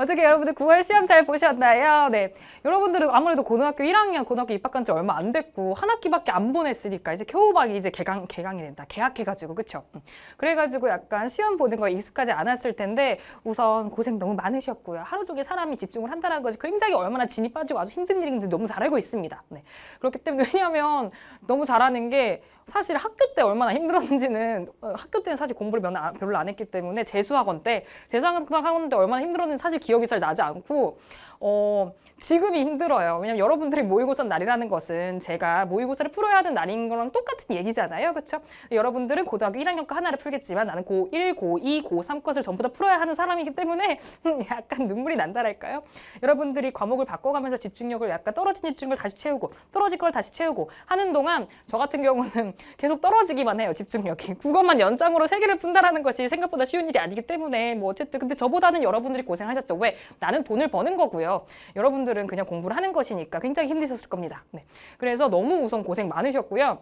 어떻게 여러분들 9월 시험 잘 보셨나요? 네. 여러분들은 아무래도 고등학교 1학년, 고등학교 입학한 지 얼마 안 됐고 한 학기밖에 안 보냈으니까 이제 겨우박이 이제 개강이 된다. 개학해가지고 그쵸? 그래가지고 약간 시험 보는 거에 익숙하지 않았을 텐데 우선 고생 너무 많으셨고요. 하루 종일 사람이 집중을 한다는 것이 굉장히 얼마나 진이 빠지고 아주 힘든 일인지 너무 잘 알고 있습니다. 네. 그렇기 때문에 왜냐하면 너무 잘하는 게 사실 학교 때 얼마나 힘들었는지는 학교 때는 사실 공부를 별로 안 했기 때문에 재수학원 때 얼마나 힘들었는지 사실 기억이 잘 나지 않고 지금이 힘들어요. 왜냐면 여러분들이 모의고사 날이라는 것은 제가 모의고사를 풀어야 하는 날인 거랑 똑같은 얘기잖아요. 그렇죠? 여러분들은 고등학교 1학년 거 하나를 풀겠지만 나는 고1, 고2, 고3 것을 전부 다 풀어야 하는 사람이기 때문에 약간 눈물이 난달할까요? 여러분들이 과목을 바꿔가면서 집중력을 약간 떨어진 집중력을 다시 채우고 떨어질 걸 다시 채우고 하는 동안 저 같은 경우는 계속 떨어지기만 해요. 집중력이. 그것만 연장으로 3개를 푼다라는 것이 생각보다 쉬운 일이 아니기 때문에 뭐 어쨌든 근데 저보다는 여러분들이 고생하셨죠. 왜? 나는 돈을 버는 거고요. 여러분들은 그냥 공부를 하는 것이니까 굉장히 힘드셨을 겁니다. 네. 그래서 너무 우선 고생 많으셨고요.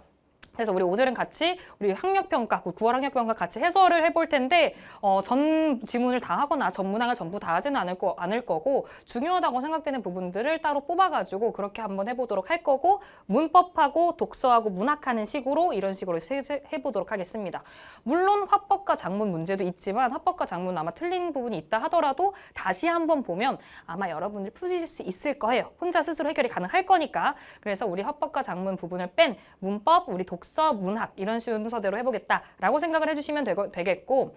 그래서 우리 오늘은 같이 우리 학력평가, 9월 학력평가 같이 해설을 해볼 텐데 전 지문을 다 하거나 전 문항을 전부 다 하지는 않을 거고 중요하다고 생각되는 부분들을 따로 뽑아가지고 그렇게 한번 해보도록 할 거고 문법하고 독서하고 문학하는 식으로 이런 식으로 해보도록 하겠습니다. 물론 화법과 작문 문제도 있지만 화법과 작문 아마 틀린 부분이 있다 하더라도 다시 한번 보면 아마 여러분들 푸실 수 있을 거예요. 혼자 스스로 해결이 가능할 거니까. 그래서 우리 화법과 작문 부분을 뺀 문법, 우리 독서, 문학 이런 순서대로 해보겠다라고 생각을 해주시면 되겠고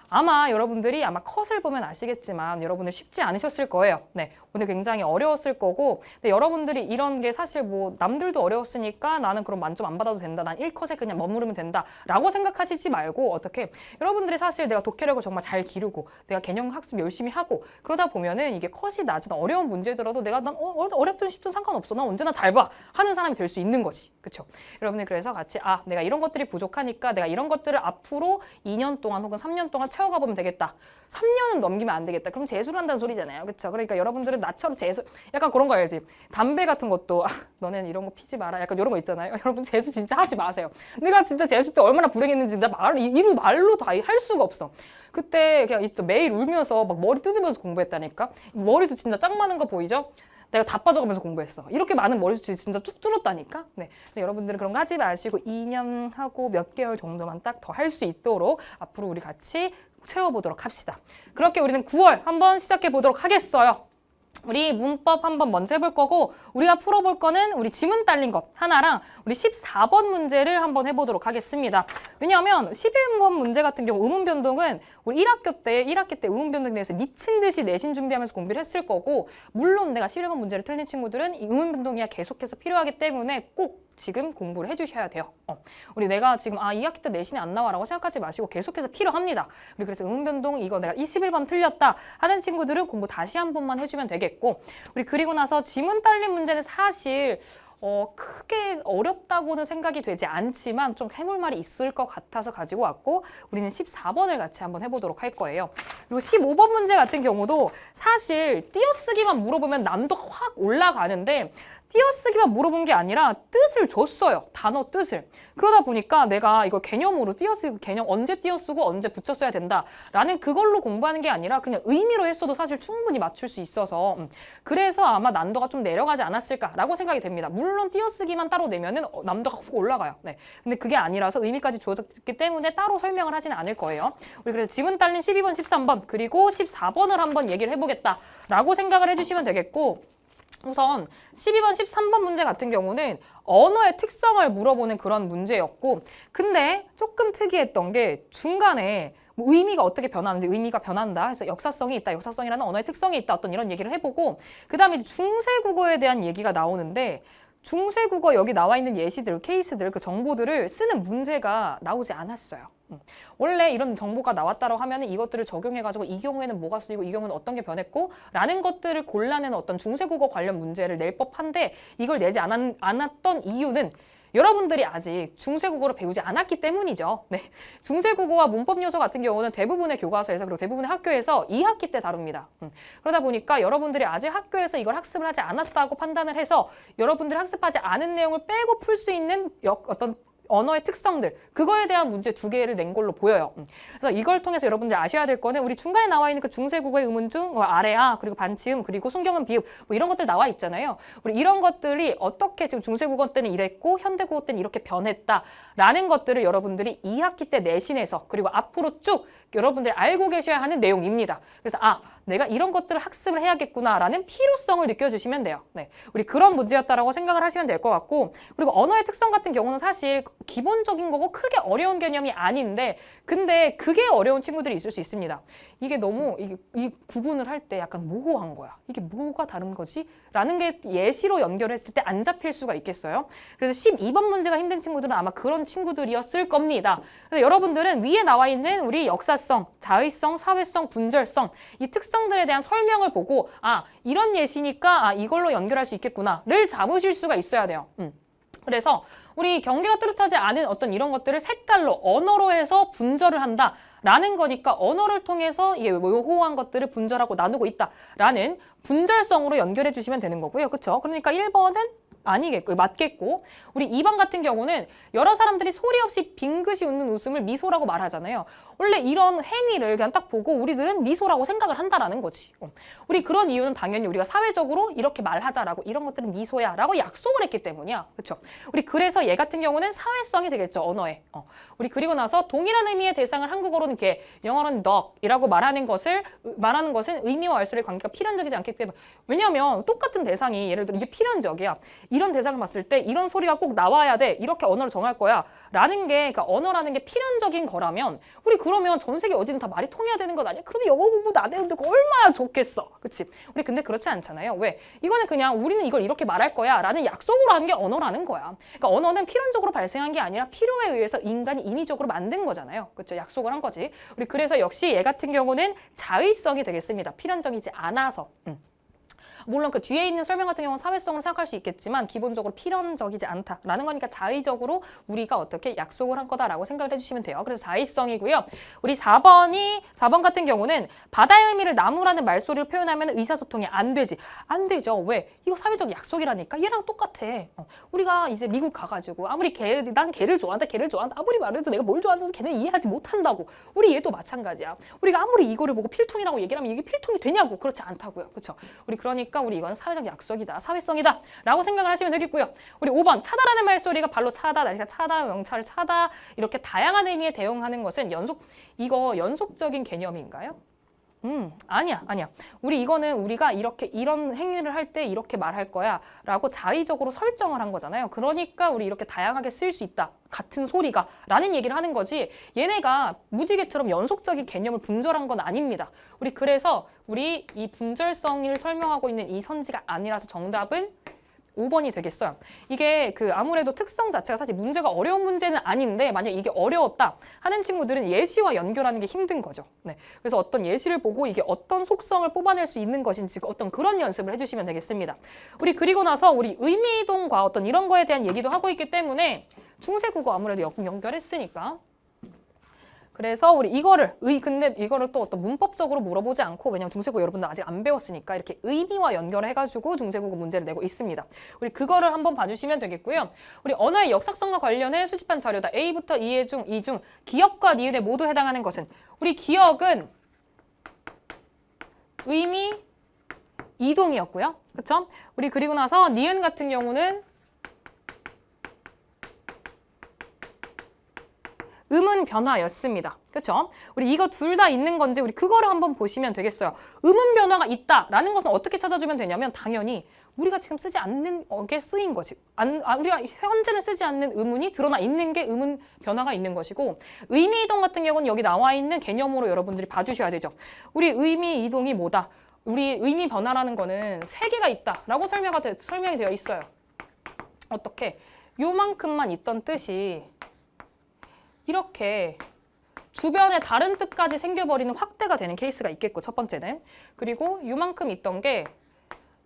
아마 여러분들이 아마 컷을 보면 아시겠지만 여러분들 쉽지 않으셨을 거예요. 네, 오늘 굉장히 어려웠을 거고 근데 여러분들이 이런 게 사실 뭐 남들도 어려웠으니까 나는 그럼 만점 안 받아도 된다. 난 1컷에 그냥 머무르면 된다 라고 생각하시지 말고 어떻게 여러분들이 사실 내가 독해력을 정말 잘 기르고 내가 개념 학습 열심히 하고 그러다 보면은 이게 컷이 낮은 어려운 문제더라도 난 어렵든 쉽든 상관없어. 난 언제나 잘 봐 하는 사람이 될 수 있는 거지. 그쵸? 여러분들 그래서 같이 내가 이런 것들이 부족하니까 내가 이런 것들을 앞으로 2년 동안 혹은 3년 동안 채워가 보면 되겠다. 3년은 넘기면 안 되겠다. 그럼 재수를 한다는 소리잖아요. 그렇죠? 그러니까 여러분들은 나처럼 재수 약간 그런 거 알지? 담배 같은 것도 너네는 이런 거 피지 마라. 약간 이런 거 있잖아요. 여러분 재수 진짜 하지 마세요. 내가 진짜 재수 때 얼마나 불행했는지 나 말로 다 할 수가 없어. 그때 그냥 있죠. 매일 울면서 막 머리 뜯으면서 공부했다니까. 머리도 진짜 짱 많은 거 보이죠? 내가 다 빠져가면서 공부했어. 이렇게 많은 머리숱이 진짜 쭉 줄었다니까. 네. 근데 여러분들은 그런 거 하지 마시고 2년 하고 몇 개월 정도만 딱 더 할 수 있도록 앞으로 우리 같이 채워보도록 합시다. 그렇게 우리는 9월 한번 시작해 보도록 하겠어요. 우리 문법 한번 먼저 해볼 거고 우리가 풀어볼 거는 우리 지문 딸린 것 하나랑 우리 14번 문제를 한번 해보도록 하겠습니다. 왜냐하면 11번 문제 같은 경우 의문 변동은 우리 1학기 때 의문 변동에 대해서 미친 듯이 내신 준비하면서 공부를 했을 거고 물론 내가 11번 문제를 틀린 친구들은 이 의문 변동이 계속해서 필요하기 때문에 꼭 지금 공부를 해주셔야 돼요. 우리 내가 지금 2학기 때 내신이 안 나와라고 생각하지 마시고 계속해서 필요합니다. 우리 그래서 의문변동 이거 내가 21번 틀렸다 하는 친구들은 공부 다시 한 번만 해주면 되겠고 우리 그리고 나서 지문 딸린 문제는 사실 크게 어렵다고는 생각이 되지 않지만 좀 해볼 말이 있을 것 같아서 가지고 왔고 우리는 14번을 같이 한번 해보도록 할 거예요. 그리고 15번 문제 같은 경우도 사실 띄어쓰기만 물어보면 난도가 확 올라가는데 띄어쓰기만 물어본 게 아니라 뜻을 줬어요. 단어 뜻을. 그러다 보니까 내가 이거 개념으로 띄어쓰기 개념 언제 띄어쓰고 언제 붙여 써야 된다라는 그걸로 공부하는 게 아니라 그냥 의미로 했어도 사실 충분히 맞출 수 있어서 그래서 아마 난도가 좀 내려가지 않았을까라고 생각이 됩니다. 물론 띄어쓰기만 따로 내면은 난도가 훅 올라가요. 네. 근데 그게 아니라서 의미까지 주어졌기 때문에 따로 설명을 하지는 않을 거예요. 우리 그래서 지문 딸린 12번, 13번 그리고 14번을 한번 얘기를 해보겠다라고 생각을 해주시면 되겠고 우선 12번, 13번 문제 같은 경우는 언어의 특성을 물어보는 그런 문제였고 근데 조금 특이했던 게 중간에 뭐 의미가 어떻게 변하는지 의미가 변한다 해서 역사성이 있다, 역사성이라는 언어의 특성이 있다 어떤 이런 얘기를 해보고 그 다음에 중세국어에 대한 얘기가 나오는데 중세국어 여기 나와 있는 예시들, 케이스들, 그 정보들을 쓰는 문제가 나오지 않았어요. 원래 이런 정보가 나왔다고 하면 이것들을 적용해가지고 이 경우에는 뭐가 쓰이고 이 경우는 어떤 게 변했고 라는 것들을 골라내는 어떤 중세국어 관련 문제를 낼 법한데 이걸 내지 않았던 이유는 여러분들이 아직 중세국어를 배우지 않았기 때문이죠. 네. 중세국어와 문법 요소 같은 경우는 대부분의 교과서에서 그리고 대부분의 학교에서 2학기 때 다룹니다. 그러다 보니까 여러분들이 아직 학교에서 이걸 학습을 하지 않았다고 판단을 해서 여러분들이 학습하지 않은 내용을 빼고 풀 수 있는 어떤 언어의 특성들, 그거에 대한 문제 2개를 낸 걸로 보여요. 그래서 이걸 통해서 여러분들이 아셔야 될 거는 우리 중간에 나와 있는 그 중세국어의 의문중, 아래아, 그리고 반치음, 그리고 순경음, 비읍 뭐 이런 것들 나와 있잖아요. 우리 이런 것들이 어떻게 지금 중세국어 때는 이랬고 현대국어 때는 이렇게 변했다라는 것들을 여러분들이 2학기 때 내신에서 그리고 앞으로 쭉 여러분들이 알고 계셔야 하는 내용입니다. 그래서 내가 이런 것들을 학습을 해야겠구나라는 필요성을 느껴주시면 돼요. 네, 우리 그런 문제였다라고 생각을 하시면 될 것 같고, 그리고 언어의 특성 같은 경우는 사실 기본적인 거고 크게 어려운 개념이 아닌데, 근데 그게 어려운 친구들이 있을 수 있습니다. 이게 너무 이 구분을 할 때 약간 모호한 거야. 이게 뭐가 다른 거지? 라는 게 예시로 연결했을 때 안 잡힐 수가 있겠어요. 그래서 12번 문제가 힘든 친구들은 아마 그런 친구들이었을 겁니다. 그래서 여러분들은 위에 나와 있는 우리 역사성, 자의성, 사회성, 분절성 이 특성들에 대한 설명을 보고 이런 예시니까 이걸로 연결할 수 있겠구나를 잡으실 수가 있어야 돼요. 그래서 우리 경계가 뚜렷하지 않은 어떤 이런 것들을 색깔로 언어로 해서 분절을 한다. 라는 거니까 언어를 통해서 모호한 것들을 분절하고 나누고 있다라는 분절성으로 연결해 주시면 되는 거고요. 그렇죠? 그러니까 1번은 아니겠고 맞겠고, 우리 2번 같은 경우는 여러 사람들이 소리 없이 빙긋이 웃는 웃음을 미소라고 말하잖아요. 원래 이런 행위를 그냥 딱 보고 우리들은 미소라고 생각을 한다라는 거지. 우리 그런 이유는 당연히 우리가 사회적으로 이렇게 말하자라고, 이런 것들은 미소야 라고 약속을 했기 때문이야. 그렇죠? 우리 그래서 얘 같은 경우는 사회성이 되겠죠. 언어에. 우리 그리고 나서 동일한 의미의 대상을 한국어로는 개, 영어로는 dog이라고 말하는 것은 의미와 알수의 관계가 필연적이지 않기 때문에, 왜냐하면 똑같은 대상이 예를 들어 이게 필연적이야. 이런 대상을 봤을 때 이런 소리가 꼭 나와야 돼. 이렇게 언어를 정할 거야. 라는 게, 그러니까 언어라는 게 필연적인 거라면 우리 그러면 전 세계 어디든 다 말이 통해야 되는 것 아니야? 그러면 영어 공부도 안 해도 되고 얼마나 좋겠어. 그치? 우리 근데 그렇지 않잖아요. 왜? 이거는 그냥 우리는 이걸 이렇게 말할 거야 라는 약속으로 하는 게 언어라는 거야. 그러니까 언어는 필연적으로 발생한 게 아니라 필요에 의해서 인간이 인위적으로 만든 거잖아요. 그렇죠? 약속을 한 거지. 우리 그래서 역시 얘 같은 경우는 자의성이 되겠습니다. 필연적이지 않아서. 물론 그 뒤에 있는 설명 같은 경우는 사회성으로 생각할 수 있겠지만 기본적으로 필연적이지 않다라는 거니까 자의적으로 우리가 어떻게 약속을 한 거다라고 생각을 해주시면 돼요. 그래서 자의성이고요. 우리 4번 같은 경우는 바다의 의미를 나무라는 말소리를 표현하면 의사소통이 안 되지. 안 되죠. 왜? 이거 사회적 약속이라니까. 얘랑 똑같아. 우리가 이제 미국 가가지고 아무리 난 걔를 좋아한다. 아무리 말해도 내가 뭘 좋아하는지 걔는 이해하지 못한다고. 우리 얘도 마찬가지야. 우리가 아무리 이거를 보고 필통이라고 얘기를 하면 이게 필통이 되냐고. 그렇지 않다고요. 그렇죠? 우리 그러니까 우리 이건 사회적 약속이다, 사회성이다 라고 생각을 하시면 되겠고요. 우리 5번 차다라는 말소리가 발로 차다, 날씨가 차다, 명찰을 차다 이렇게 다양한 의미에 대응하는 것은 연속적인 개념인가요? 아니야. 우리 이거는 우리가 이런 행위를 할 때 이렇게 말할 거야 라고 자의적으로 설정을 한 거잖아요. 그러니까 우리 이렇게 다양하게 쓸 수 있다. 같은 소리가 라는 얘기를 하는 거지, 얘네가 무지개처럼 연속적인 개념을 분절한 건 아닙니다. 우리 그래서 우리 이 분절성을 설명하고 있는 이 선지가 아니라서 정답은 5번이 되겠어요. 이게 아무래도 특성 자체가 사실 문제가 어려운 문제는 아닌데, 만약 이게 어려웠다 하는 친구들은 예시와 연결하는 게 힘든 거죠. 네. 그래서 어떤 예시를 보고 이게 어떤 속성을 뽑아낼 수 있는 것인지 어떤 그런 연습을 해주시면 되겠습니다. 우리 그리고 나서 우리 의미이동과 어떤 이런 거에 대한 얘기도 하고 있기 때문에 중세국어 아무래도 연결했으니까. 그래서 우리 근데 이거를 또 어떤 문법적으로 물어보지 않고, 왜냐면 중세국어 여러분들 아직 안 배웠으니까 이렇게 의미와 연결해가지고 중세국어 문제를 내고 있습니다. 우리 그거를 한번 봐주시면 되겠고요. 우리 언어의 역사성과 관련해 수집한 자료다. A부터 E의 중, 이 중 기억과 니은에 모두 해당하는 것은, 우리 기억은 의미 이동이었고요. 그쵸? 우리 그리고 나서 니은 같은 경우는 음운 변화였습니다. 그렇죠? 우리 이거 둘 다 있는 건지 우리 그거를 한번 보시면 되겠어요. 음운 변화가 있다라는 것은 어떻게 찾아주면 되냐면, 당연히 우리가 지금 쓰지 않는 게 쓰인 거지. 우리가 현재는 쓰지 않는 음운이 드러나 있는 게 음운 변화가 있는 것이고, 의미 이동 같은 경우는 여기 나와 있는 개념으로 여러분들이 봐주셔야 되죠. 우리 의미 이동이 뭐다? 우리 의미 변화라는 거는 3개가 있다라고 설명이 되어 있어요. 어떻게? 요만큼만 있던 뜻이 이렇게 주변에 다른 뜻까지 생겨버리는 확대가 되는 케이스가 있겠고, 첫 번째는. 그리고 요만큼 있던 게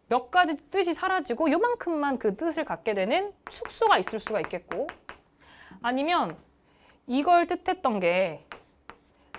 몇 가지 뜻이 사라지고 요만큼만 그 뜻을 갖게 되는 축소가 있을 수가 있겠고, 아니면 이걸 뜻했던 게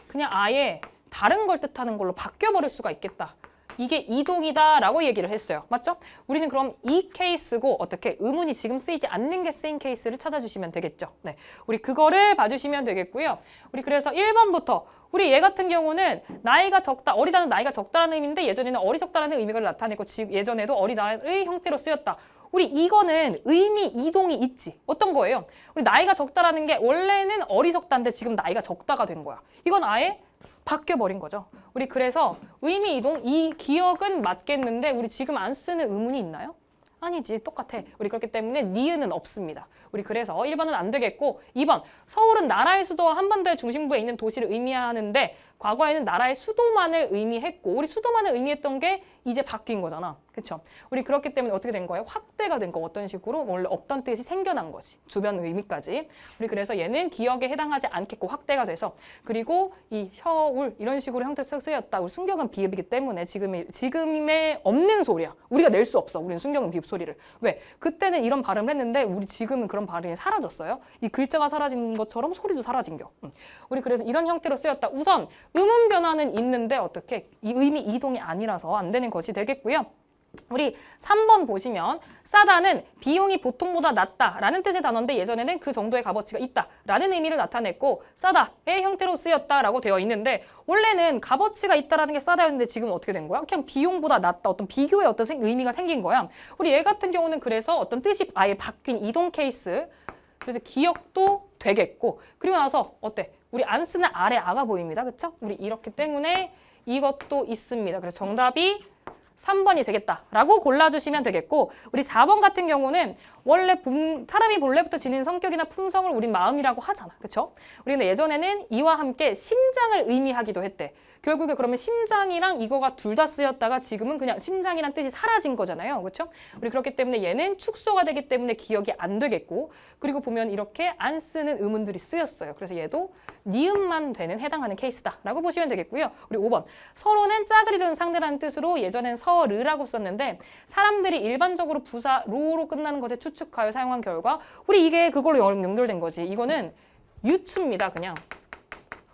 그냥 아예 다른 걸 뜻하는 걸로 바뀌어버릴 수가 있겠다. 이게 이동이다라고 얘기를 했어요. 맞죠? 우리는 그럼 이 케이스고 어떻게 의문이 지금 쓰이지 않는 게 쓰인 케이스를 찾아주시면 되겠죠. 네, 우리 그거를 봐주시면 되겠고요. 우리 그래서 1번부터 우리 얘 같은 경우는 나이가 적다, 어리다는 나이가 적다라는 의미인데 예전에는 어리석다라는 의미를 나타내고 예전에도 어리다의 형태로 쓰였다. 우리 이거는 의미 이동이 있지. 어떤 거예요? 우리 나이가 적다라는 게 원래는 어리석다인데 지금 나이가 적다가 된 거야. 이건 아예 바뀌어버린 거죠. 우리 그래서 의미 이동, 이 기억은 맞겠는데 우리 지금 안 쓰는 의문이 있나요? 아니지, 똑같아. 우리 그렇기 때문에 니은은 없습니다. 우리 그래서 1번은 안 되겠고 2번, 서울은 나라의 수도와 한반도의 중심부에 있는 도시를 의미하는데 과거에는 나라의 수도만을 의미했고 우리 수도만을 의미했던 게 이제 바뀐 거잖아. 그쵸? 우리 그렇기 때문에 어떻게 된 거예요? 확대가 된 거. 어떤 식으로? 원래 없던 뜻이 생겨난 것이. 주변 의미까지. 우리 그래서 얘는 기억에 해당하지 않겠고 확대가 돼서 그리고 이 서울 이런 식으로 형태로 쓰였다. 우리 순경은 비읍이기 때문에 지금의 없는 소리야. 우리가 낼 수 없어. 우리는 순경은 비읍 소리를. 왜? 그때는 이런 발음을 했는데 우리 지금은 그런 발음이 사라졌어요. 이 글자가 사라진 것처럼 소리도 사라진겨. 우리 그래서 이런 형태로 쓰였다. 우선 음운 변화는 있는데 어떻게? 이 의미 이동이 아니라서 안 되는 것이 되겠고요. 우리 3번 보시면 싸다는 비용이 보통보다 낮다라는 뜻의 단어인데 예전에는 그 정도의 값어치가 있다라는 의미를 나타냈고 싸다의 형태로 쓰였다라고 되어 있는데 원래는 값어치가 있다라는 게 싸다였는데 지금 어떻게 된 거야? 그냥 비용보다 낮다. 어떤 비교의 어떤 의미가 생긴 거야. 우리 얘 같은 경우는 그래서 어떤 뜻이 아예 바뀐 이동 케이스. 그래서 기억도 되겠고 그리고 나서 어때? 우리 안 쓰는 아래 아가 보입니다. 그쵸? 우리 이렇기 때문에 이것도 있습니다. 그래서 정답이 3번이 되겠다라고 골라주시면 되겠고 우리 4번 같은 경우는 원래 사람이 본래부터 지닌 성격이나 품성을 우린 마음이라고 하잖아. 그쵸? 우리는 예전에는 이와 함께 심장을 의미하기도 했대. 결국에 그러면 심장이랑 이거가 둘 다 쓰였다가 지금은 그냥 심장이란 뜻이 사라진 거잖아요. 그렇죠? 우리 그렇기 때문에 얘는 축소가 되기 때문에 기억이 안 되겠고 그리고 보면 이렇게 안 쓰는 의문들이 쓰였어요. 그래서 얘도 니은만 되는 해당하는 케이스다라고 보시면 되겠고요. 우리 5번. 서로는 짝을 이루는 상대라는 뜻으로 예전엔 서르라고 썼는데 사람들이 일반적으로 부사 로로 끝나는 것에 추측하여 사용한 결과 우리 이게 그걸로 연결된 거지. 이거는 유추입니다. 그냥.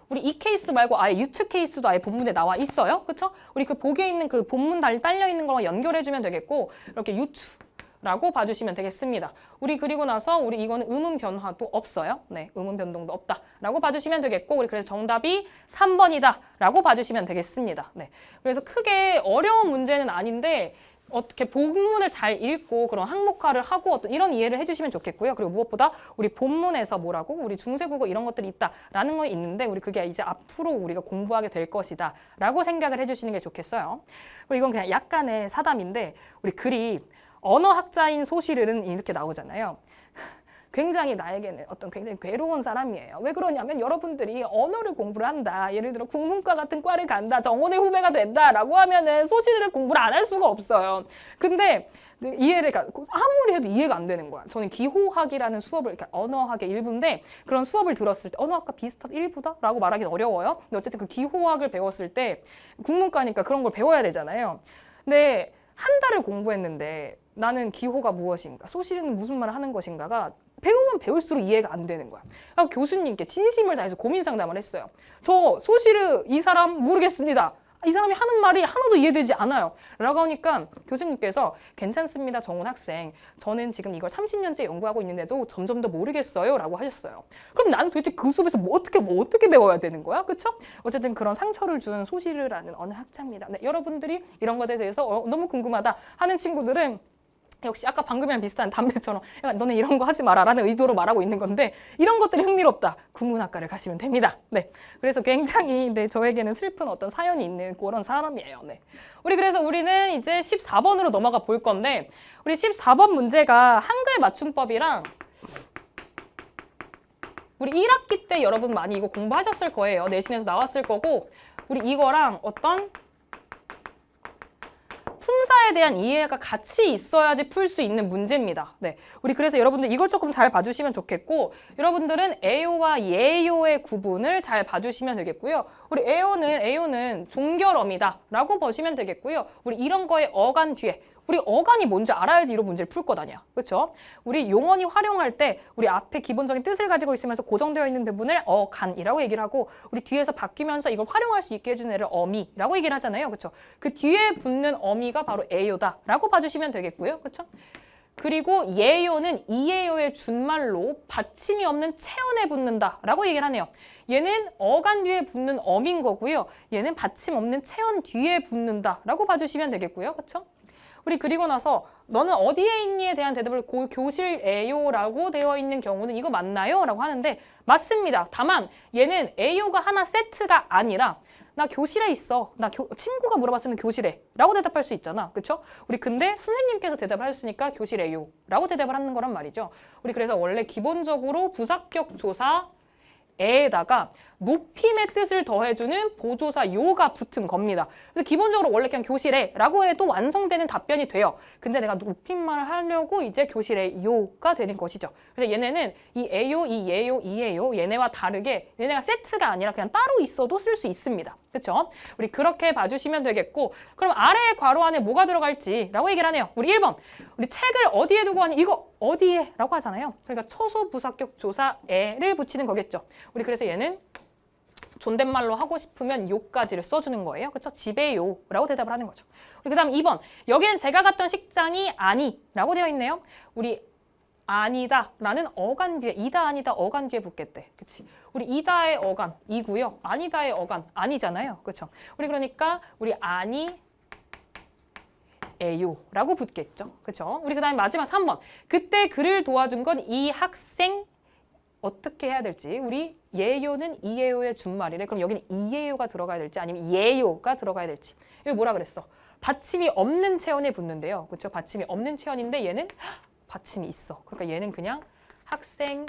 우리 이 케이스 말고 아예 유추 케이스도 아예 본문에 나와 있어요. 그쵸? 우리 그 보기에 있는 그 본문 딸려 있는 거랑 연결해주면 되겠고 이렇게 유추라고 봐주시면 되겠습니다. 우리 그리고 나서 우리 이거는 음운 변화도 없어요. 네, 음운 변동도 없다라고 봐주시면 되겠고 우리 그래서 정답이 3번이다라고 봐주시면 되겠습니다. 네, 그래서 크게 어려운 문제는 아닌데 어떻게 본문을 잘 읽고 그런 항목화를 하고 어떤 이런 이해를 해주시면 좋겠고요. 그리고 무엇보다 우리 본문에서 뭐라고 우리 중세국어 이런 것들이 있다라는 거 있는데 우리 그게 이제 앞으로 우리가 공부하게 될 것이다라고 생각을 해주시는 게 좋겠어요. 그리고 이건 그냥 약간의 사담인데 우리 글이 언어학자인 소실은 이렇게 나오잖아요. 굉장히 나에게는 어떤 굉장히 괴로운 사람이에요. 왜 그러냐면 여러분들이 언어를 공부를 한다. 예를 들어 국문과 같은 과를 간다. 정원의 후배가 된다라고 하면은 소실을 공부를 안 할 수가 없어요. 근데 아무리 해도 이해가 안 되는 거야. 저는 기호학이라는 수업을 이렇게 언어학의 일부인데 그런 수업을 들었을 때 언어학과 비슷한 일부다라고 말하기는 어려워요. 근데 어쨌든 그 기호학을 배웠을 때 국문과니까 그런 걸 배워야 되잖아요. 근데 한 달을 공부했는데 나는 기호가 무엇인가, 소실은 무슨 말을 하는 것인가가 배우면 배울수록 이해가 안 되는 거야. 그래서 교수님께 진심을 다해서 고민 상담을 했어요. 저 소실은 이 사람 모르겠습니다. 이 사람이 하는 말이 하나도 이해되지 않아요. 라고 하니까 교수님께서 괜찮습니다, 정훈 학생. 저는 지금 이걸 30년째 연구하고 있는데도 점점 더 모르겠어요. 라고 하셨어요. 그럼 나는 도대체 그 수업에서 어떻게 배워야 되는 거야? 그쵸? 어쨌든 그런 상처를 준 소실이라는 어느 학자입니다. 네, 여러분들이 이런 것에 대해서 너무 궁금하다 하는 친구들은 역시 아까 방금이랑 비슷한 담배처럼 야, 너네 이런 거 하지 마라 라는 의도로 말하고 있는 건데 이런 것들이 흥미롭다. 국문학과를 가시면 됩니다. 네, 그래서 굉장히 저에게는 슬픈 어떤 사연이 있는 그런 사람이에요. 네, 그래서 우리는 이제 14번으로 넘어가 볼 건데 우리 14번 문제가 한글 맞춤법이랑 우리 1학기 때 여러분 많이 이거 공부하셨을 거예요. 내신에서 나왔을 거고 우리 이거랑 어떤 품사에 대한 이해가 같이 있어야지 풀 수 있는 문제입니다. 네, 우리 그래서 여러분들 이걸 조금 잘 봐주시면 좋겠고 여러분들은 애요와 예요의 구분을 잘 봐주시면 되겠고요. 우리 애요는 종결어입니다 라고 보시면 되겠고요. 우리 이런 거에 어간 뒤에 우리 어간이 뭔지 알아야지 이런 문제를 풀 것 아니야. 그렇죠? 우리 용언이 활용할 때 우리 앞에 기본적인 뜻을 가지고 있으면서 고정되어 있는 부분을 어간이라고 얘기를 하고 우리 뒤에서 바뀌면서 이걸 활용할 수 있게 해주는 애를 어미라고 얘기를 하잖아요. 그렇죠? 그 뒤에 붙는 어미가 바로 에요다라고 봐주시면 되겠고요. 그렇죠? 그리고 예요는 이예요의 준말로 받침이 없는 체언에 붙는다라고 얘기를 하네요. 얘는 어간 뒤에 붙는 어민 거고요. 얘는 받침 없는 체언 뒤에 붙는다라고 봐주시면 되겠고요. 그렇죠? 우리 그리고 나서 너는 어디에 있니에 대한 대답을 교실에요라고 되어 있는 경우는 이거 맞나요? 라고 하는데 맞습니다. 다만 얘는 에요가 하나 세트가 아니라 나 교실에 있어. 친구가 물어봤으면 교실에 라고 대답할 수 있잖아. 그쵸? 우리 근데 선생님께서 대답을 하셨으니까 교실에요 라고 대답을 하는 거란 말이죠. 우리 그래서 원래 기본적으로 부사격 조사에다가 높임의 뜻을 더해주는 보조사 요가 붙은 겁니다. 그래서 기본적으로 원래 그냥 교실에 라고 해도 완성되는 답변이 돼요. 근데 내가 높임말을 하려고 이제 교실에 요가 되는 것이죠. 그래서 얘네는 이 에요, 이 예요, 이에요 얘네와 다르게 얘네가 세트가 아니라 그냥 따로 있어도 쓸 수 있습니다. 그렇죠? 우리 그렇게 봐주시면 되겠고 그럼 아래의 괄호 안에 뭐가 들어갈지 라고 얘기를 하네요. 우리 1번 우리 책을 어디에 두고 하니 이거 어디에 라고 하잖아요. 그러니까 처소 부사격 조사에를 붙이는 거겠죠. 우리 그래서 얘는 존댓말로 하고 싶으면 요까지를 써주는 거예요. 그렇죠? 집에요 라고 대답을 하는 거죠. 우리 그 다음 2번 여기는 제가 갔던 식당이 아니 라고 되어 있네요. 우리 아니다 라는 어간 뒤에 이다 아니다 어간 뒤에 붙겠대. 그치? 우리 이다의 어간 이고요. 아니다의 어간 아니잖아요. 그렇죠? 우리 그러니까 우리 아니 에요 라고 붙겠죠. 그렇죠? 우리 그 다음에 마지막 3번 그때 그를 도와준 건 이 학생 어떻게 해야 될지 우리 예요는 이예요의 준말이래. 그럼 여기는 이예요가 들어가야 될지 아니면 예요가 들어가야 될지. 이거 뭐라 그랬어? 받침이 없는 체언에 붙는데요. 그렇죠? 받침이 없는 체언인데 얘는 받침이 있어. 그러니까 얘는 그냥 학생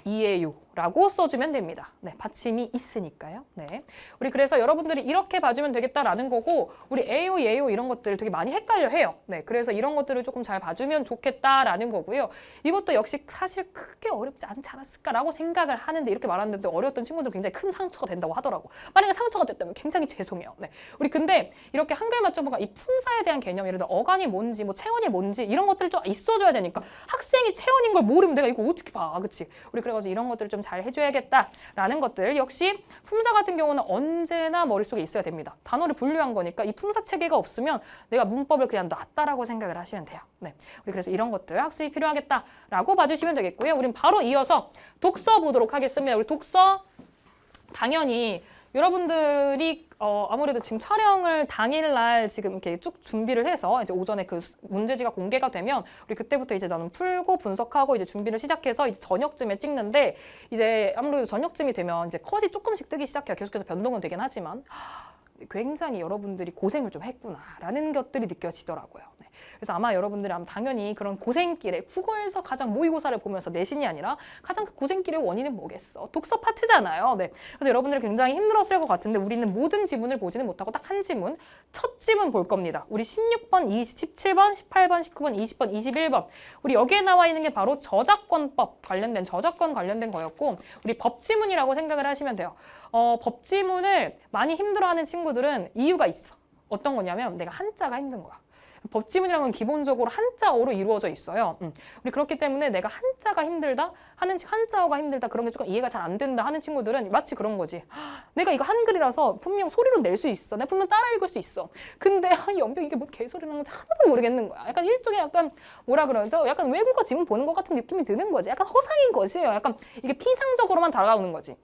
이예요라고 써주면 됩니다. 네, 받침이 있으니까요. 네, 우리 그래서 여러분들이 이렇게 봐주면 되겠다라는 거고 우리 에요, 예요 이런 것들 되게 많이 헷갈려 해요. 네, 그래서 이런 것들을 조금 잘 봐주면 좋겠다라는 거고요. 이것도 역시 사실 크게 어렵지 않지 않았을까라고 생각을 하는데 이렇게 말하는데 어려웠던 친구들 굉장히 큰 상처가 된다고 하더라고. 만약에 상처가 됐다면 굉장히 죄송해요. 네, 우리 근데 이렇게 한글 맞춤법과 이 품사에 대한 개념, 예를 들어 어간이 뭔지, 뭐 체언이 뭔지 이런 것들 좀 있어줘야 되니까 학생이 체언인 걸 모르면 내가 이거 어떻게 봐, 그렇지? 우리 그래가지고 이런 것들을 좀 잘 해줘야겠다라는 것들 역시 품사 같은 경우는 언제나 머릿속에 있어야 됩니다. 단어를 분류한 거니까 이 품사 체계가 없으면 내가 문법을 그냥 놨다라고 생각을 하시면 돼요. 네, 우리 그래서 이런 것들 학습이 필요하겠다라고 봐주시면 되겠고요. 우린 바로 이어서 독서 보도록 하겠습니다. 우리 독서 당연히 여러분들이 아무래도 지금 촬영을 당일날 지금 이렇게 쭉 준비를 해서 이제 오전에 그 문제지가 공개가 되면 우리 그때부터 이제 나는 풀고 분석하고 이제 준비를 시작해서 이제 저녁쯤에 찍는데 이제 아무래도 저녁쯤이 되면 이제 컷이 조금씩 뜨기 시작해요. 계속해서 변동은 되긴 하지만 굉장히 여러분들이 고생을 좀 했구나라는 것들이 느껴지더라고요. 네. 그래서 아마 여러분들이 당연히 그런 고생길에 국어에서 가장 모의고사를 보면서 내신이 아니라 가장 그 고생길의 원인은 뭐겠어? 독서 파트잖아요. 네. 그래서 여러분들이 굉장히 힘들었을 것 같은데 우리는 모든 지문을 보지는 못하고 딱 한 지문, 첫 지문 볼 겁니다. 우리 16번, 17번, 18번, 19번, 20번, 21번. 우리 여기에 나와 있는 게 바로 저작권법 관련된 저작권 관련된 거였고 우리 법지문이라고 생각을 하시면 돼요. 법지문을 많이 힘들어하는 친구들은 이유가 있어. 어떤 거냐면 내가 한자가 힘든 거야. 법지문이라는 건 기본적으로 한자어로 이루어져 있어요. 우리 그렇기 때문에 내가 한자가 힘들다 하는 한자어가 힘들다 그런 게 조금 이해가 잘 안 된다 하는 친구들은 마치 그런 거지. 내가 이거 한글이라서 분명 소리로 낼 수 있어. 내가 분명 따라 읽을 수 있어. 근데 연병 이게 뭐 개소리라는 건지 하나도 모르겠는 거야. 약간 일종의 약간 뭐라 그러죠? 약간 외국어 지문 보는 것 같은 느낌이 드는 거지. 약간 허상인 것이에요. 약간 이게 피상적으로만 다가오는 거지.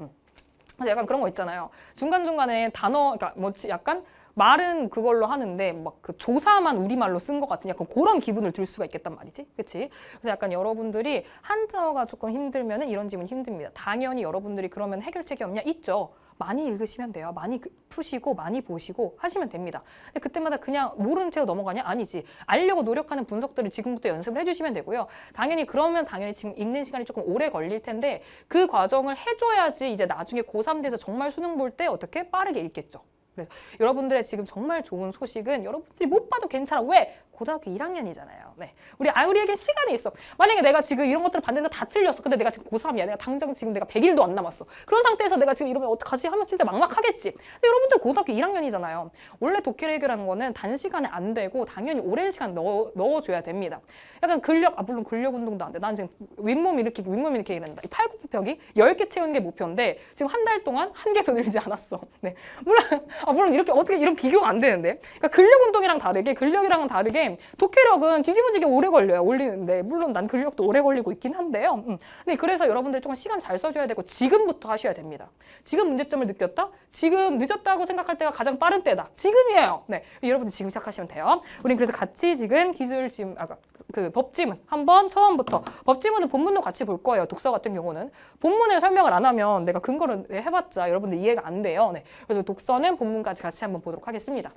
그래서 약간 그런 거 있잖아요. 중간중간에 단어, 그러니까 뭐지 약간 말은 그걸로 하는데 막 그 조사만 우리말로 쓴 것 같은 약간 그런 기분을 들 수가 있겠단 말이지. 그치? 그래서 약간 여러분들이 한자어가 조금 힘들면은 이런 지문 힘듭니다. 당연히 여러분들이 그러면 해결책이 없냐? 있죠. 많이 읽으시면 돼요. 많이 푸시고 많이 보시고 하시면 됩니다. 근데 그때마다 그냥 모르는 채로 넘어가냐? 아니지. 알려고 노력하는 분석들을 지금부터 연습을 해주시면 되고요. 당연히 그러면 당연히 지금 읽는 시간이 조금 오래 걸릴 텐데 그 과정을 해줘야지 이제 나중에 고3 돼서 정말 수능 볼 때 어떻게 빠르게 읽겠죠. 그래서 여러분들의 지금 정말 좋은 소식은 여러분들이 못 봐도 괜찮아. 왜? 고등학교 1학년이잖아요. 네. 우리에게 시간이 있어. 만약에 내가 지금 이런 것들을 봤는데 다 틀렸어. 근데 내가 지금 고3이야. 내가 당장 지금 내가 100일도 안 남았어. 그런 상태에서 내가 지금 이러면 어떡하지? 하면 진짜 막막하겠지. 근데 여러분들 고등학교 1학년이잖아요. 원래 독해를 해결하는 거는 단시간에 안 되고 당연히 오랜 시간 넣어줘야 됩니다. 약간 물론 근력 운동도 안 돼. 난 지금 윗몸 일으키기 이런다. 이 팔굽혀펴기 10개 채우는 게 목표인데 지금 한 달 동안 한 개도 늘지 않았어. 네. 물론 이렇게 어떻게 이런 비교가 안 되는데. 그러니까 근력 운동이랑 다르게 근력이랑은 다르게 독해력은 뒤집어지게 오래 걸려요. 올리는데 물론 난 근력도 오래 걸리고 있긴 한데요. 네, 그래서 여러분들 조금 시간 잘 써줘야 되고 지금부터 하셔야 됩니다. 지금 문제점을 느꼈다? 지금 늦었다고 생각할 때가 가장 빠른 때다. 지금이에요. 네, 여러분들 지금 시작하시면 돼요. 우린 그래서 같이 지금 법지문 한번 처음부터 법지문은 본문도 같이 볼 거예요. 독서 같은 경우는 본문을 설명을 안 하면 내가 근거를 해봤자 여러분들 이해가 안 돼요. 네, 그래서 독서는 본문까지 같이 한번 보도록 하겠습니다.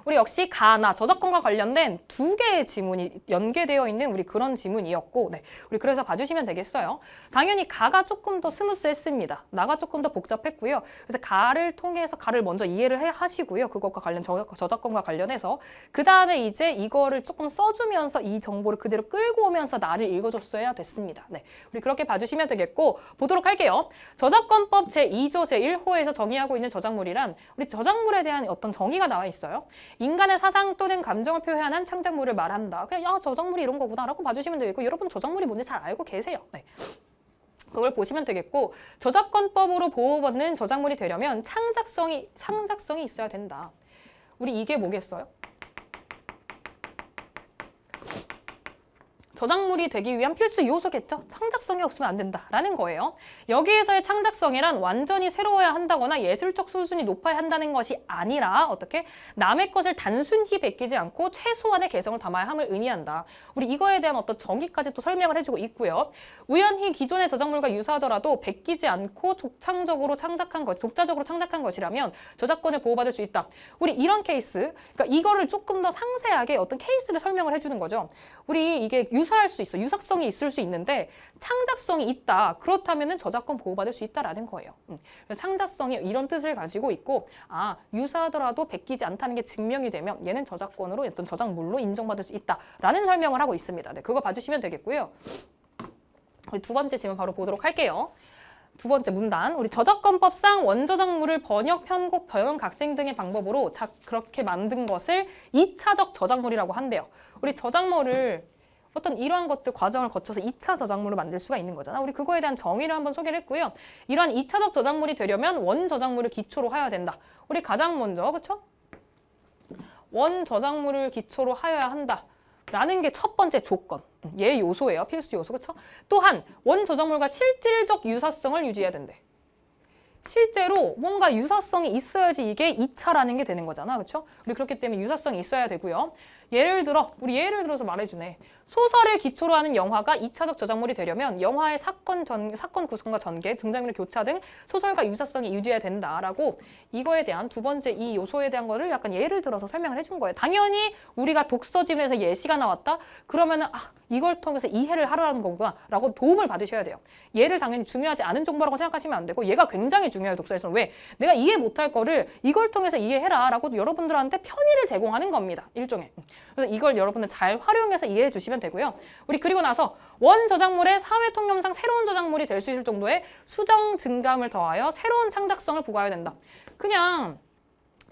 우리 역시 가나 저작권과 관련된 2개의 지문이 연계되어 있는 우리 그런 지문이었고, 네, 우리 그래서 봐주시면 되겠어요. 당연히 가가 조금 더 스무스했습니다. 나가 조금 더 복잡했고요. 그래서 가를 통해서 가를 먼저 이해를 하시고요. 그것과 관련 저작권과 관련해서 그 다음에 이제 이거를 조금 써주면서 이 정보를 그대로 끌고 오면서 나를 읽어줬어야 됐습니다. 네, 우리 그렇게 봐주시면 되겠고 보도록 할게요. 저작권법 제2조 제1호에서 정의하고 있는 저작물이란 우리 저작물에 대한 어떤 정의가 나와 있어요. 인간의 사상 또는 감정을 표현한 창작물을 말한다. 그냥 저작물이 이런 거구나 라고 봐주시면 되겠고 여러분 저작물이 뭔지 잘 알고 계세요. 네. 그걸 보시면 되겠고 저작권법으로 보호받는 저작물이 되려면 창작성이 있어야 된다. 우리 이게 뭐겠어요? 저작물이 되기 위한 필수 요소겠죠. 창작성이 없으면 안 된다라는 거예요. 여기에서의 창작성이란 완전히 새로워야 한다거나 예술적 수준이 높아야 한다는 것이 아니라 어떻게 남의 것을 단순히 베끼지 않고 최소한의 개성을 담아야 함을 의미한다. 우리 이거에 대한 어떤 정의까지 또 설명을 해주고 있고요. 우연히 기존의 저작물과 유사하더라도 베끼지 않고 독자적으로 창작한 것이라면 저작권을 보호받을 수 있다. 우리 이런 케이스, 그러니까 이거를 조금 더 상세하게 어떤 케이스를 설명을 해주는 거죠. 우리 이게 유사할 수 있어. 유사성이 있을 수 있는데 창작성이 있다. 그렇다면은 저작권 보호받을 수 있다라는 거예요. 창작성이 이런 뜻을 가지고 있고 유사하더라도 베끼지 않다는 게 증명이 되면 얘는 저작권으로 어떤 저작물로 인정받을 수 있다라는 설명을 하고 있습니다. 네, 그거 봐주시면 되겠고요. 우리 두 번째 질문 바로 보도록 할게요. 두 번째 문단, 우리 저작권법상 원저작물을 번역, 편곡, 변형, 각색 등의 방법으로 그렇게 만든 것을 2차적 저작물이라고 한대요. 우리 저작물을 어떤 이러한 것들 과정을 거쳐서 2차 저작물을 만들 수가 있는 거잖아. 우리 그거에 대한 정의를 한번 소개를 했고요. 이러한 2차적 저작물이 되려면 원 저작물을 기초로 하여야 된다. 우리 가장 먼저, 그쵸? 원 저작물을 기초로 하여야 한다. 라는 게 첫 번째 조건. 얘 요소예요. 필수 요소. 그쵸? 또한 원 저작물과 실질적 유사성을 유지해야 된대. 실제로 뭔가 유사성이 있어야지 이게 2차라는 게 되는 거잖아. 그쵸? 우리 그렇기 때문에 유사성이 있어야 되고요. 예를 들어서 말해주네. 소설을 기초로 하는 영화가 2차적 저작물이 되려면 영화의 사건 구성과 전개, 등장인물 교차 등 소설과 유사성이 유지해야 된다라고 이거에 대한 두 번째 이 요소에 대한 거를 약간 예를 들어서 설명을 해준 거예요. 당연히 우리가 독서집에서 예시가 나왔다? 그러면은 이걸 통해서 이해를 하라는 거구나 라고 도움을 받으셔야 돼요. 얘를 당연히 중요하지 않은 정보라고 생각하시면 안 되고 얘가 굉장히 중요해요. 독서에서는. 왜? 내가 이해 못할 거를 이걸 통해서 이해해라 라고 여러분들한테 편의를 제공하는 겁니다. 일종의. 그래서 이걸 여러분들 잘 활용해서 이해해 주시면 되고요. 우리 그리고 나서 원 저작물의 사회 통념상 새로운 저작물이 될 수 있을 정도의 수정 증감을 더하여 새로운 창작성을 부과해야 된다. 그냥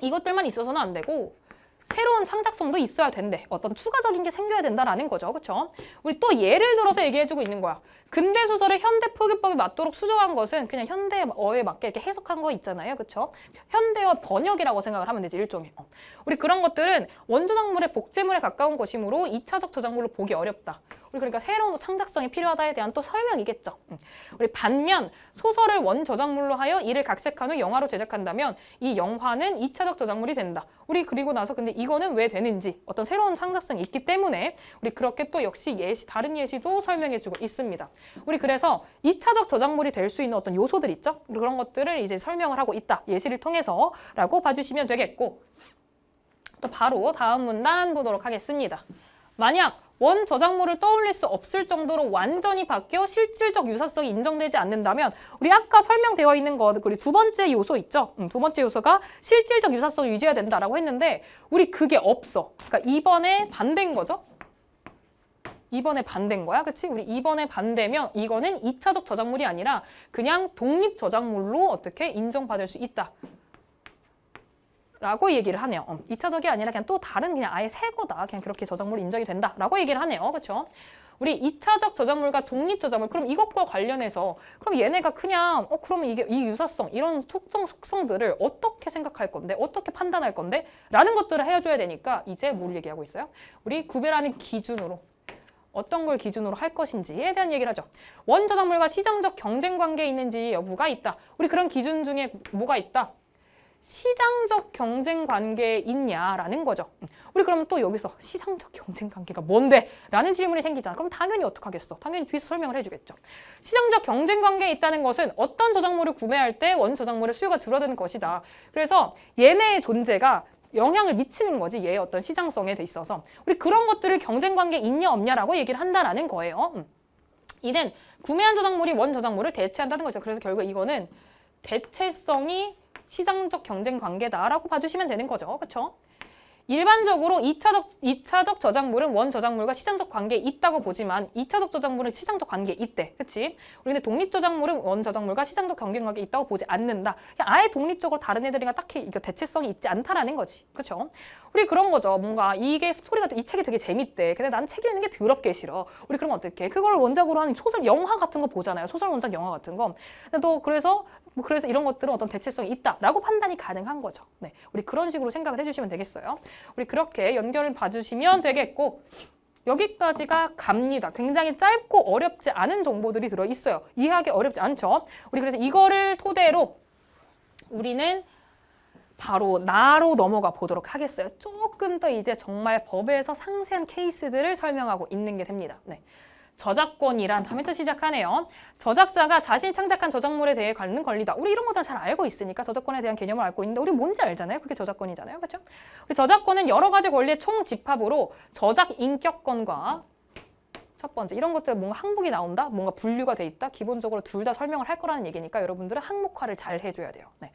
이것들만 있어서는 안 되고 새로운 창작성도 있어야 된대. 어떤 추가적인 게 생겨야 된다라는 거죠. 그렇죠? 우리 또 예를 들어서 얘기해주고 있는 거야. 근대 소설의 현대 표기법에 맞도록 수정한 것은 그냥 현대어에 맞게 이렇게 해석한 거 있잖아요. 그렇죠? 현대어 번역이라고 생각을 하면 되지, 일종의. 우리 그런 것들은 원저작물의 복제물에 가까운 것이므로 2차적 저작물로 보기 어렵다. 우리 그러니까 새로운 창작성이 필요하다에 대한 또 설명이겠죠. 우리 반면 소설을 원 저작물로 하여 이를 각색한 후 영화로 제작한다면 이 영화는 2차적 저작물이 된다. 우리 그리고 나서 근데 이거는 왜 되는지 어떤 새로운 창작성이 있기 때문에 우리 그렇게 또 역시 다른 예시도 설명해주고 있습니다. 우리 그래서 2차적 저작물이 될 수 있는 어떤 요소들 있죠? 그런 것들을 이제 설명을 하고 있다. 예시를 통해서 라고 봐주시면 되겠고 또 바로 다음 문단 보도록 하겠습니다. 만약 원 저작물을 떠올릴 수 없을 정도로 완전히 바뀌어 실질적 유사성이 인정되지 않는다면 우리 아까 설명되어 있는 거 우리 두 번째 요소 있죠? 두 번째 요소가 실질적 유사성을 유지해야 된다라고 했는데 우리 그게 없어. 그러니까 2번에 반대인 거죠? 2번에 반대인 거야. 그치? 우리 2번에 반대면 이거는 2차적 저작물이 아니라 그냥 독립 저작물로 어떻게 인정받을 수 있다. 라고 얘기를 하네요. 2차적이 아니라 그냥 또 다른 그냥 아예 새 거다. 그냥 그렇게 저작물이 인정이 된다. 라고 얘기를 하네요. 그렇죠? 우리 2차적 저작물과 독립 저작물 그럼 이것과 관련해서 그럼 얘네가 그냥 그러면 이게 이 유사성 이런 속성들을 어떻게 생각할 건데 어떻게 판단할 건데 라는 것들을 해줘야 되니까 이제 뭘 얘기하고 있어요? 우리 구별하는 기준으로 어떤 걸 기준으로 할 것인지에 대한 얘기를 하죠. 원 저작물과 시장적 경쟁 관계에 있는지 여부가 있다. 우리 그런 기준 중에 뭐가 있다? 시장적 경쟁 관계에 있냐라는 거죠. 우리 그러면 또 여기서 시장적 경쟁 관계가 뭔데? 라는 질문이 생기잖아. 그럼 당연히 어떡하겠어? 당연히 뒤에서 설명을 해주겠죠. 시장적 경쟁 관계에 있다는 것은 어떤 저작물을 구매할 때 원 저작물의 수요가 줄어드는 것이다. 그래서 얘네의 존재가 영향을 미치는 거지. 얘의 어떤 시장성에 돼 있어서. 우리 그런 것들을 경쟁 관계에 있냐 없냐라고 얘기를 한다라는 거예요. 이는 구매한 저작물이 원 저작물을 대체한다는 거죠. 그래서 결국 이거는 대체성이 시장적 경쟁 관계다라고 봐주시면 되는 거죠. 그렇죠? 일반적으로 2차적 저작물은 원 저작물과 시장적 관계에 있다고 보지만 2차적 저작물은 시장적 관계에 있대. 그치? 우리 근데 독립 저작물은 원 저작물과 시장적 경쟁 관계에 있다고 보지 않는다. 그냥 아예 독립적으로 다른 애들이랑 딱히 이거 대체성이 있지 않다라는 거지. 그쵸? 우리 그런 거죠. 뭔가 이게 스토리가 이 책이 되게 재밌대. 근데 난 책 읽는 게 더럽게 싫어. 우리 그러면 어떡해? 그걸 원작으로 하는 소설 영화 같은 거 보잖아요. 소설 원작 영화 같은 거. 근데 또 그래서 이런 것들은 어떤 대체성이 있다라고 판단이 가능한 거죠. 네. 우리 그런 식으로 생각을 해주시면 되겠어요. 우리 그렇게 연결을 봐주시면 되겠고 여기까지가 갑니다. 굉장히 짧고 어렵지 않은 정보들이 들어있어요. 이해하기 어렵지 않죠? 우리 그래서 이거를 토대로 우리는 바로 나로 넘어가 보도록 하겠어요. 조금 더 이제 정말 법에서 상세한 케이스들을 설명하고 있는 게 됩니다. 네. 저작권이란 다음부터 시작하네요. 저작자가 자신이 창작한 저작물에 대해 갖는 권리다. 우리 이런 것들은 잘 알고 있으니까 저작권에 대한 개념을 알고 있는데 우리 뭔지 알잖아요. 그게 저작권이잖아요. 그렇죠? 우리 저작권은 여러 가지 권리의 총집합으로 저작 인격권과 첫 번째 이런 것들 뭔가 항목이 나온다. 뭔가 분류가 돼 있다. 기본적으로 둘 다 설명을 할 거라는 얘기니까 여러분들은 항목화를 잘 해줘야 돼요. 네.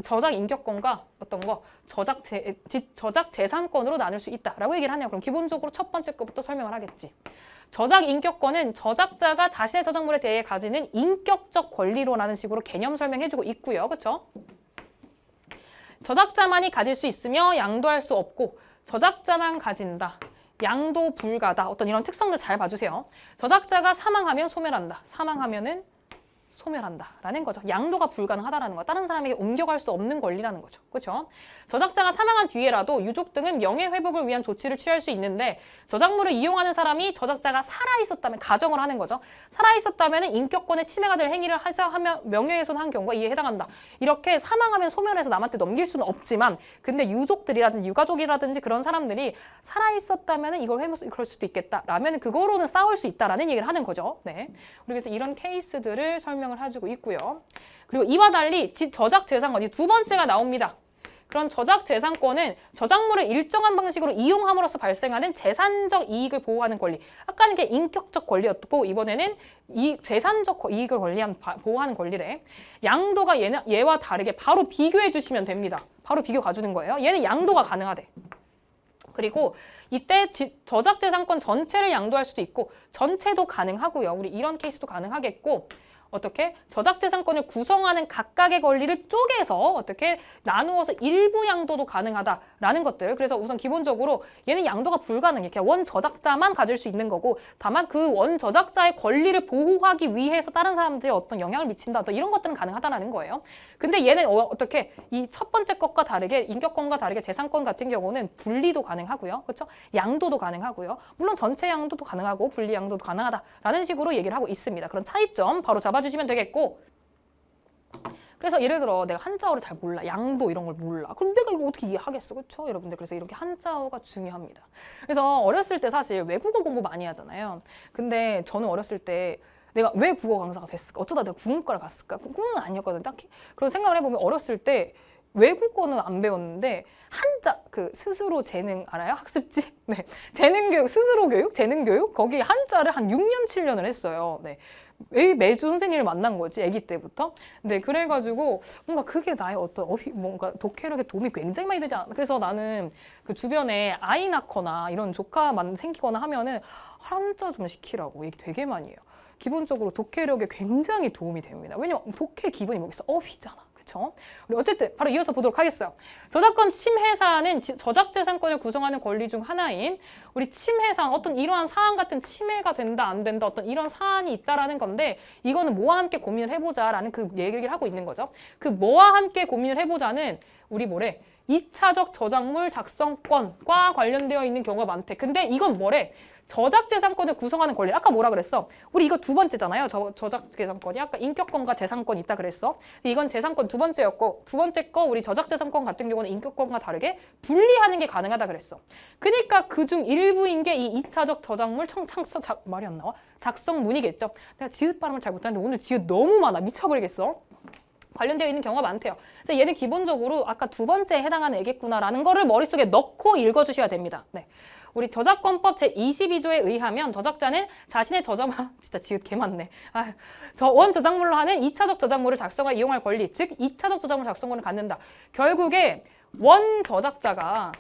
저작 인격권과 어떤 거 저작 재산권으로 나눌 수 있다라고 얘기를 하네요. 그럼 기본적으로 첫 번째 거부터 설명을 하겠지. 저작 인격권은 저작자가 자신의 저작물에 대해 가지는 인격적 권리로라는 식으로 개념 설명해주고 있고요. 그렇죠? 저작자만이 가질 수 있으며 양도할 수 없고 저작자만 가진다. 양도 불가다. 어떤 이런 특성들 잘 봐주세요. 저작자가 사망하면 소멸한다. 사망하면은 소멸한다라는 거죠. 양도가 불가능하다라는 거. 다른 사람에게 옮겨갈 수 없는 권리라는 거죠. 그렇죠? 저작자가 사망한 뒤에라도 유족 등은 명예회복을 위한 조치를 취할 수 있는데 저작물을 이용하는 사람이 저작자가 살아있었다면 가정을 하는 거죠. 살아있었다면 인격권의 침해가 될 행위를 하면 명예훼손한 경우가 이에 해당한다. 이렇게 사망하면 소멸해서 남한테 넘길 수는 없지만 근데 유족들이라든지 유가족이라든지 그런 사람들이 살아있었다면 이걸 그럴 수도 있겠다라면 그거로는 싸울 수 있다라는 얘기를 하는 거죠. 네. 그래서 이런 케이스들을 설명을 해주고 있고요. 그리고 이와 달리 저작 재산권, 이 두 번째가 나옵니다. 그런 저작 재산권은 저작물을 일정한 방식으로 이용함으로써 발생하는 재산적 이익을 보호하는 권리. 아까는 게 인격적 권리였고 이번에는 이 재산적 이익을 보호하는 권리래. 양도가 얘와 다르게 바로 비교해 주시면 됩니다. 바로 비교 가주는 거예요. 얘는 양도가 가능하대. 그리고 이때 저작 재산권 전체를 양도할 수도 있고 전체도 가능하고요. 우리 이런 케이스도 가능하겠고 어떻게? 저작재산권을 구성하는 각각의 권리를 쪼개서 어떻게 나누어서 일부 양도도 가능하다라는 것들. 그래서 우선 기본적으로 얘는 양도가 불가능해. 그냥 원 저작자만 가질 수 있는 거고 다만 그 원 저작자의 권리를 보호하기 위해서 다른 사람들이 어떤 영향을 미친다. 또 이런 것들은 가능하다라는 거예요. 근데 얘는 어떻게? 이 첫 번째 것과 다르게 인격권과 다르게 재산권 같은 경우는 분리도 가능하고요. 그렇죠? 양도도 가능하고요. 물론 전체 양도도 가능하고 분리 양도도 가능하다라는 식으로 얘기를 하고 있습니다. 그런 차이점 바로 잡아주시면 되겠고 그래서 예를 들어 내가 한자어를 잘 몰라. 양도 이런 걸 몰라. 그럼 내가 이거 어떻게 이해하겠어. 그렇죠? 여러분들 그래서 이렇게 한자어가 중요합니다. 그래서 어렸을 때 사실 외국어 공부 많이 하잖아요. 근데 저는 어렸을 때 내가 왜 국어 강사가 됐을까? 어쩌다 내가 국문과를 갔을까? 꿈은 아니었거든 딱히. 그런 생각을 해보면 어렸을 때 외국어는 안 배웠는데 한자 그 스스로 재능 알아요? 학습지? 네. 재능 교육, 스스로 교육, 재능 교육 거기 한자를 한 6년, 7년을 했어요. 네. 매주 선생님을 만난 거지, 아기 때부터. 네, 그래가지고 뭔가 그게 나의 어떤 뭔가 독해력에 도움이 굉장히 많이 되지 않나. 그래서 나는 그 주변에 아이 낳거나 이런 조카 생기거나 하면은 한자 좀 시키라고 얘기 되게 많이 해요. 기본적으로 독해력에 굉장히 도움이 됩니다. 왜냐면 독해 기본이 뭐겠어? 어휘잖아. 그쵸? 우리 어쨌든 바로 이어서 보도록 하겠어요. 저작권 침해사안은 저작재산권을 구성하는 권리 중 하나인 우리 침해사안, 어떤 이러한 사안 같은 침해가 된다, 안 된다, 어떤 이런 사안이 있다라는 건데 이거는 뭐와 함께 고민을 해보자라는 그 얘기를 하고 있는 거죠. 그 뭐와 함께 고민을 해보자는 우리 뭐래? 2차적 저작물 작성권과 관련되어 있는 경우가 많대. 근데 이건 뭐래? 저작재산권을 구성하는 권리. 아까 뭐라 그랬어? 우리 이거 두 번째잖아요. 저작재산권이. 아까 인격권과 재산권이 있다 그랬어. 이건 재산권 두 번째였고 두 번째 거 우리 저작재산권 같은 경우는 인격권과 다르게 분리하는 게 가능하다 그랬어. 그러니까 그중 일부인 게 이 2차적 저작물 말이 안 나와? 작성문이겠죠. 내가 지읒 발음을 잘 못하는데 오늘 지읒 너무 많아. 미쳐버리겠어. 관련되어 있는 경우가 많대요. 그래서 얘는 기본적으로 아까 두 번째에 해당하는 애겠구나라는 거를 머릿속에 넣고 읽어주셔야 됩니다. 네. 우리 저작권법 제22조에 의하면 저작자는 자신의 진짜 지읒 개 많네. 원 저작물로 하는 2차적 저작물을 작성하여 이용할 권리, 즉 2차적 저작물 작성권을 갖는다. 결국에 원 저작자가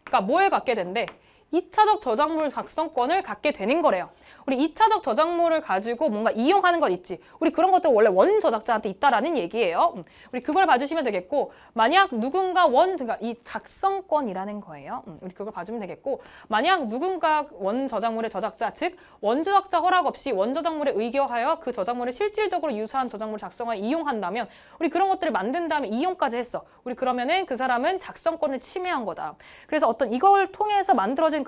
그러니까 뭘 갖게 된대? 2차적 저작물 작성권을 갖게 되는 거래요. 우리 2차적 저작물을 가지고 뭔가 이용하는 것 있지. 우리 그런 것들 원래 원 저작자한테 있다라는 얘기예요. 우리 그걸 봐주시면 되겠고 만약 누군가 그러니까 이 작성권이라는 거예요. 우리 그걸 봐주면 되겠고 만약 누군가 원 저작물의 저작자, 즉 원 저작자 허락 없이 원 저작물에 의거하여 그 저작물을 실질적으로 유사한 저작물을 작성하여 이용한다면 우리 그런 것들을 만든 다음에 이용까지 했어. 우리 그러면은 그 사람은 작성권을 침해한 거다. 그래서 어떤 이걸 통해서 만들어진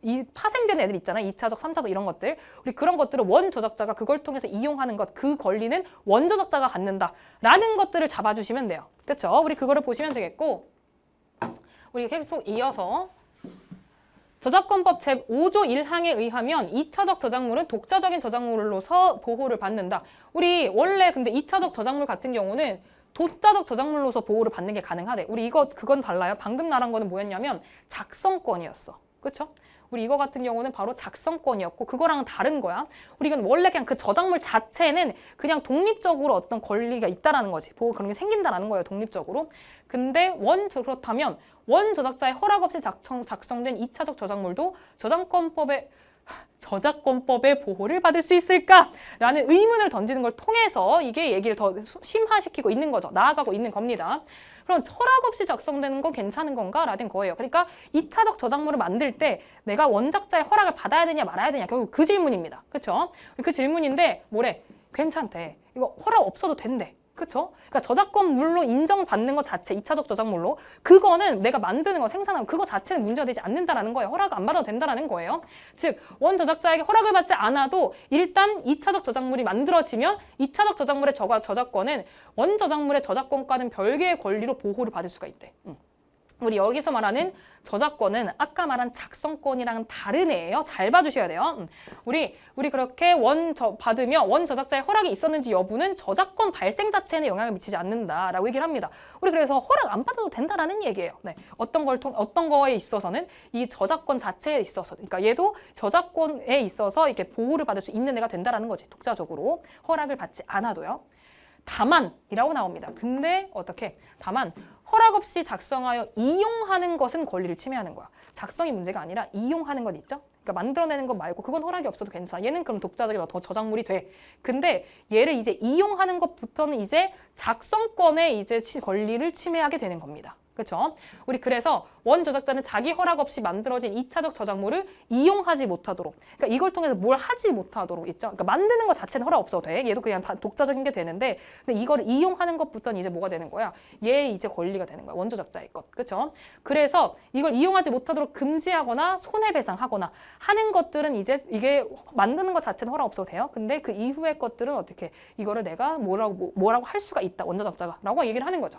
이 파생된 애들 있잖아요. 2차적, 3차적 이런 것들. 우리 그런 것들을 원 저작자가 그걸 통해서 이용하는 것, 그 권리는 원 저작자가 갖는다라는 것들을 잡아주시면 돼요. 그렇죠? 우리 그거를 보시면 되겠고 우리 계속 이어서 저작권법 제5조 1항에 의하면 2차적 저작물은 독자적인 저작물로서 보호를 받는다. 우리 원래 근데 2차적 저작물 같은 경우는 독자적 저작물로서 보호를 받는 게 가능하대. 우리 그건 달라요. 방금 말한 거는 뭐였냐면 작성권이었어. 그렇죠? 우리 이거 같은 경우는 바로 작성권이었고 그거랑은 다른 거야. 우리 이건 원래 그냥 그 저작물 자체는 그냥 독립적으로 어떤 권리가 있다라는 거지. 보호 그런 게 생긴다라는 거예요. 독립적으로. 근데 그렇다면 원 저작자의 허락 없이 작성된 2차적 저작물도 저작권법의 보호를 받을 수 있을까라는 의문을 던지는 걸 통해서 이게 얘기를 더 심화시키고 있는 거죠. 나아가고 있는 겁니다. 그럼 허락 없이 작성되는 건 괜찮은 건가? 라는 거예요. 그러니까 2차적 저작물을 만들 때 내가 원작자의 허락을 받아야 되냐 말아야 되냐 결국 그 질문입니다. 그렇죠? 그 질문인데 뭐래? 괜찮대. 이거 허락 없어도 된대. 그쵸? 그러니까 저작권물로 인정받는 것 자체, 2차적 저작물로 그거는 내가 만드는 거, 생산하는 거 그거 자체는 문제가 되지 않는다라는 거예요. 허락을 안 받아도 된다라는 거예요. 즉, 원 저작자에게 허락을 받지 않아도 일단 2차적 저작물이 만들어지면 2차적 저작물의 저작권은 원 저작물의 저작권과는 별개의 권리로 보호를 받을 수가 있대. 우리 여기서 말하는 저작권은 아까 말한 작성권이랑 다른 애예요. 잘 봐주셔야 돼요. 우리 그렇게 받으며 원 저작자의 허락이 있었는지 여부는 저작권 발생 자체에 영향을 미치지 않는다라고 얘기를 합니다. 우리 그래서 허락 안 받아도 된다라는 얘기예요. 네. 어떤 거에 있어서는 이 저작권 자체에 있어서, 그러니까 얘도 저작권에 있어서 이렇게 보호를 받을 수 있는 애가 된다라는 거지. 독자적으로 허락을 받지 않아도요. 다만이라고 나옵니다. 근데 어떻게? 다만 허락 없이 작성하여 이용하는 것은 권리를 침해하는 거야. 작성이 문제가 아니라 이용하는 것 있죠? 그러니까 만들어내는 것 말고 그건 허락이 없어도 괜찮아. 얘는 그럼 독자적인 더 저작물이 돼. 근데 얘를 이제 이용하는 것부터는 이제 작성권의 이제 권리를 침해하게 되는 겁니다. 그렇죠? 우리 그래서 원 저작자는 자기 허락 없이 만들어진 2차적 저작물을 이용하지 못하도록, 그러니까 이걸 통해서 뭘 하지 못하도록 있죠. 그러니까 만드는 것 자체는 허락 없어도 돼. 얘도 그냥 다 독자적인 게 되는데, 근데 이거를 이용하는 것부터는 이제 뭐가 되는 거야? 얘 이제 권리가 되는 거야. 원 저작자의 것, 그렇죠? 그래서 이걸 이용하지 못하도록 금지하거나 손해배상하거나 하는 것들은 이제 이게 만드는 것 자체는 허락 없어도 돼요. 근데 그 이후의 것들은 어떻게 이거를 내가 뭐라고 할 수가 있다. 원 저작자가라고 얘기를 하는 거죠.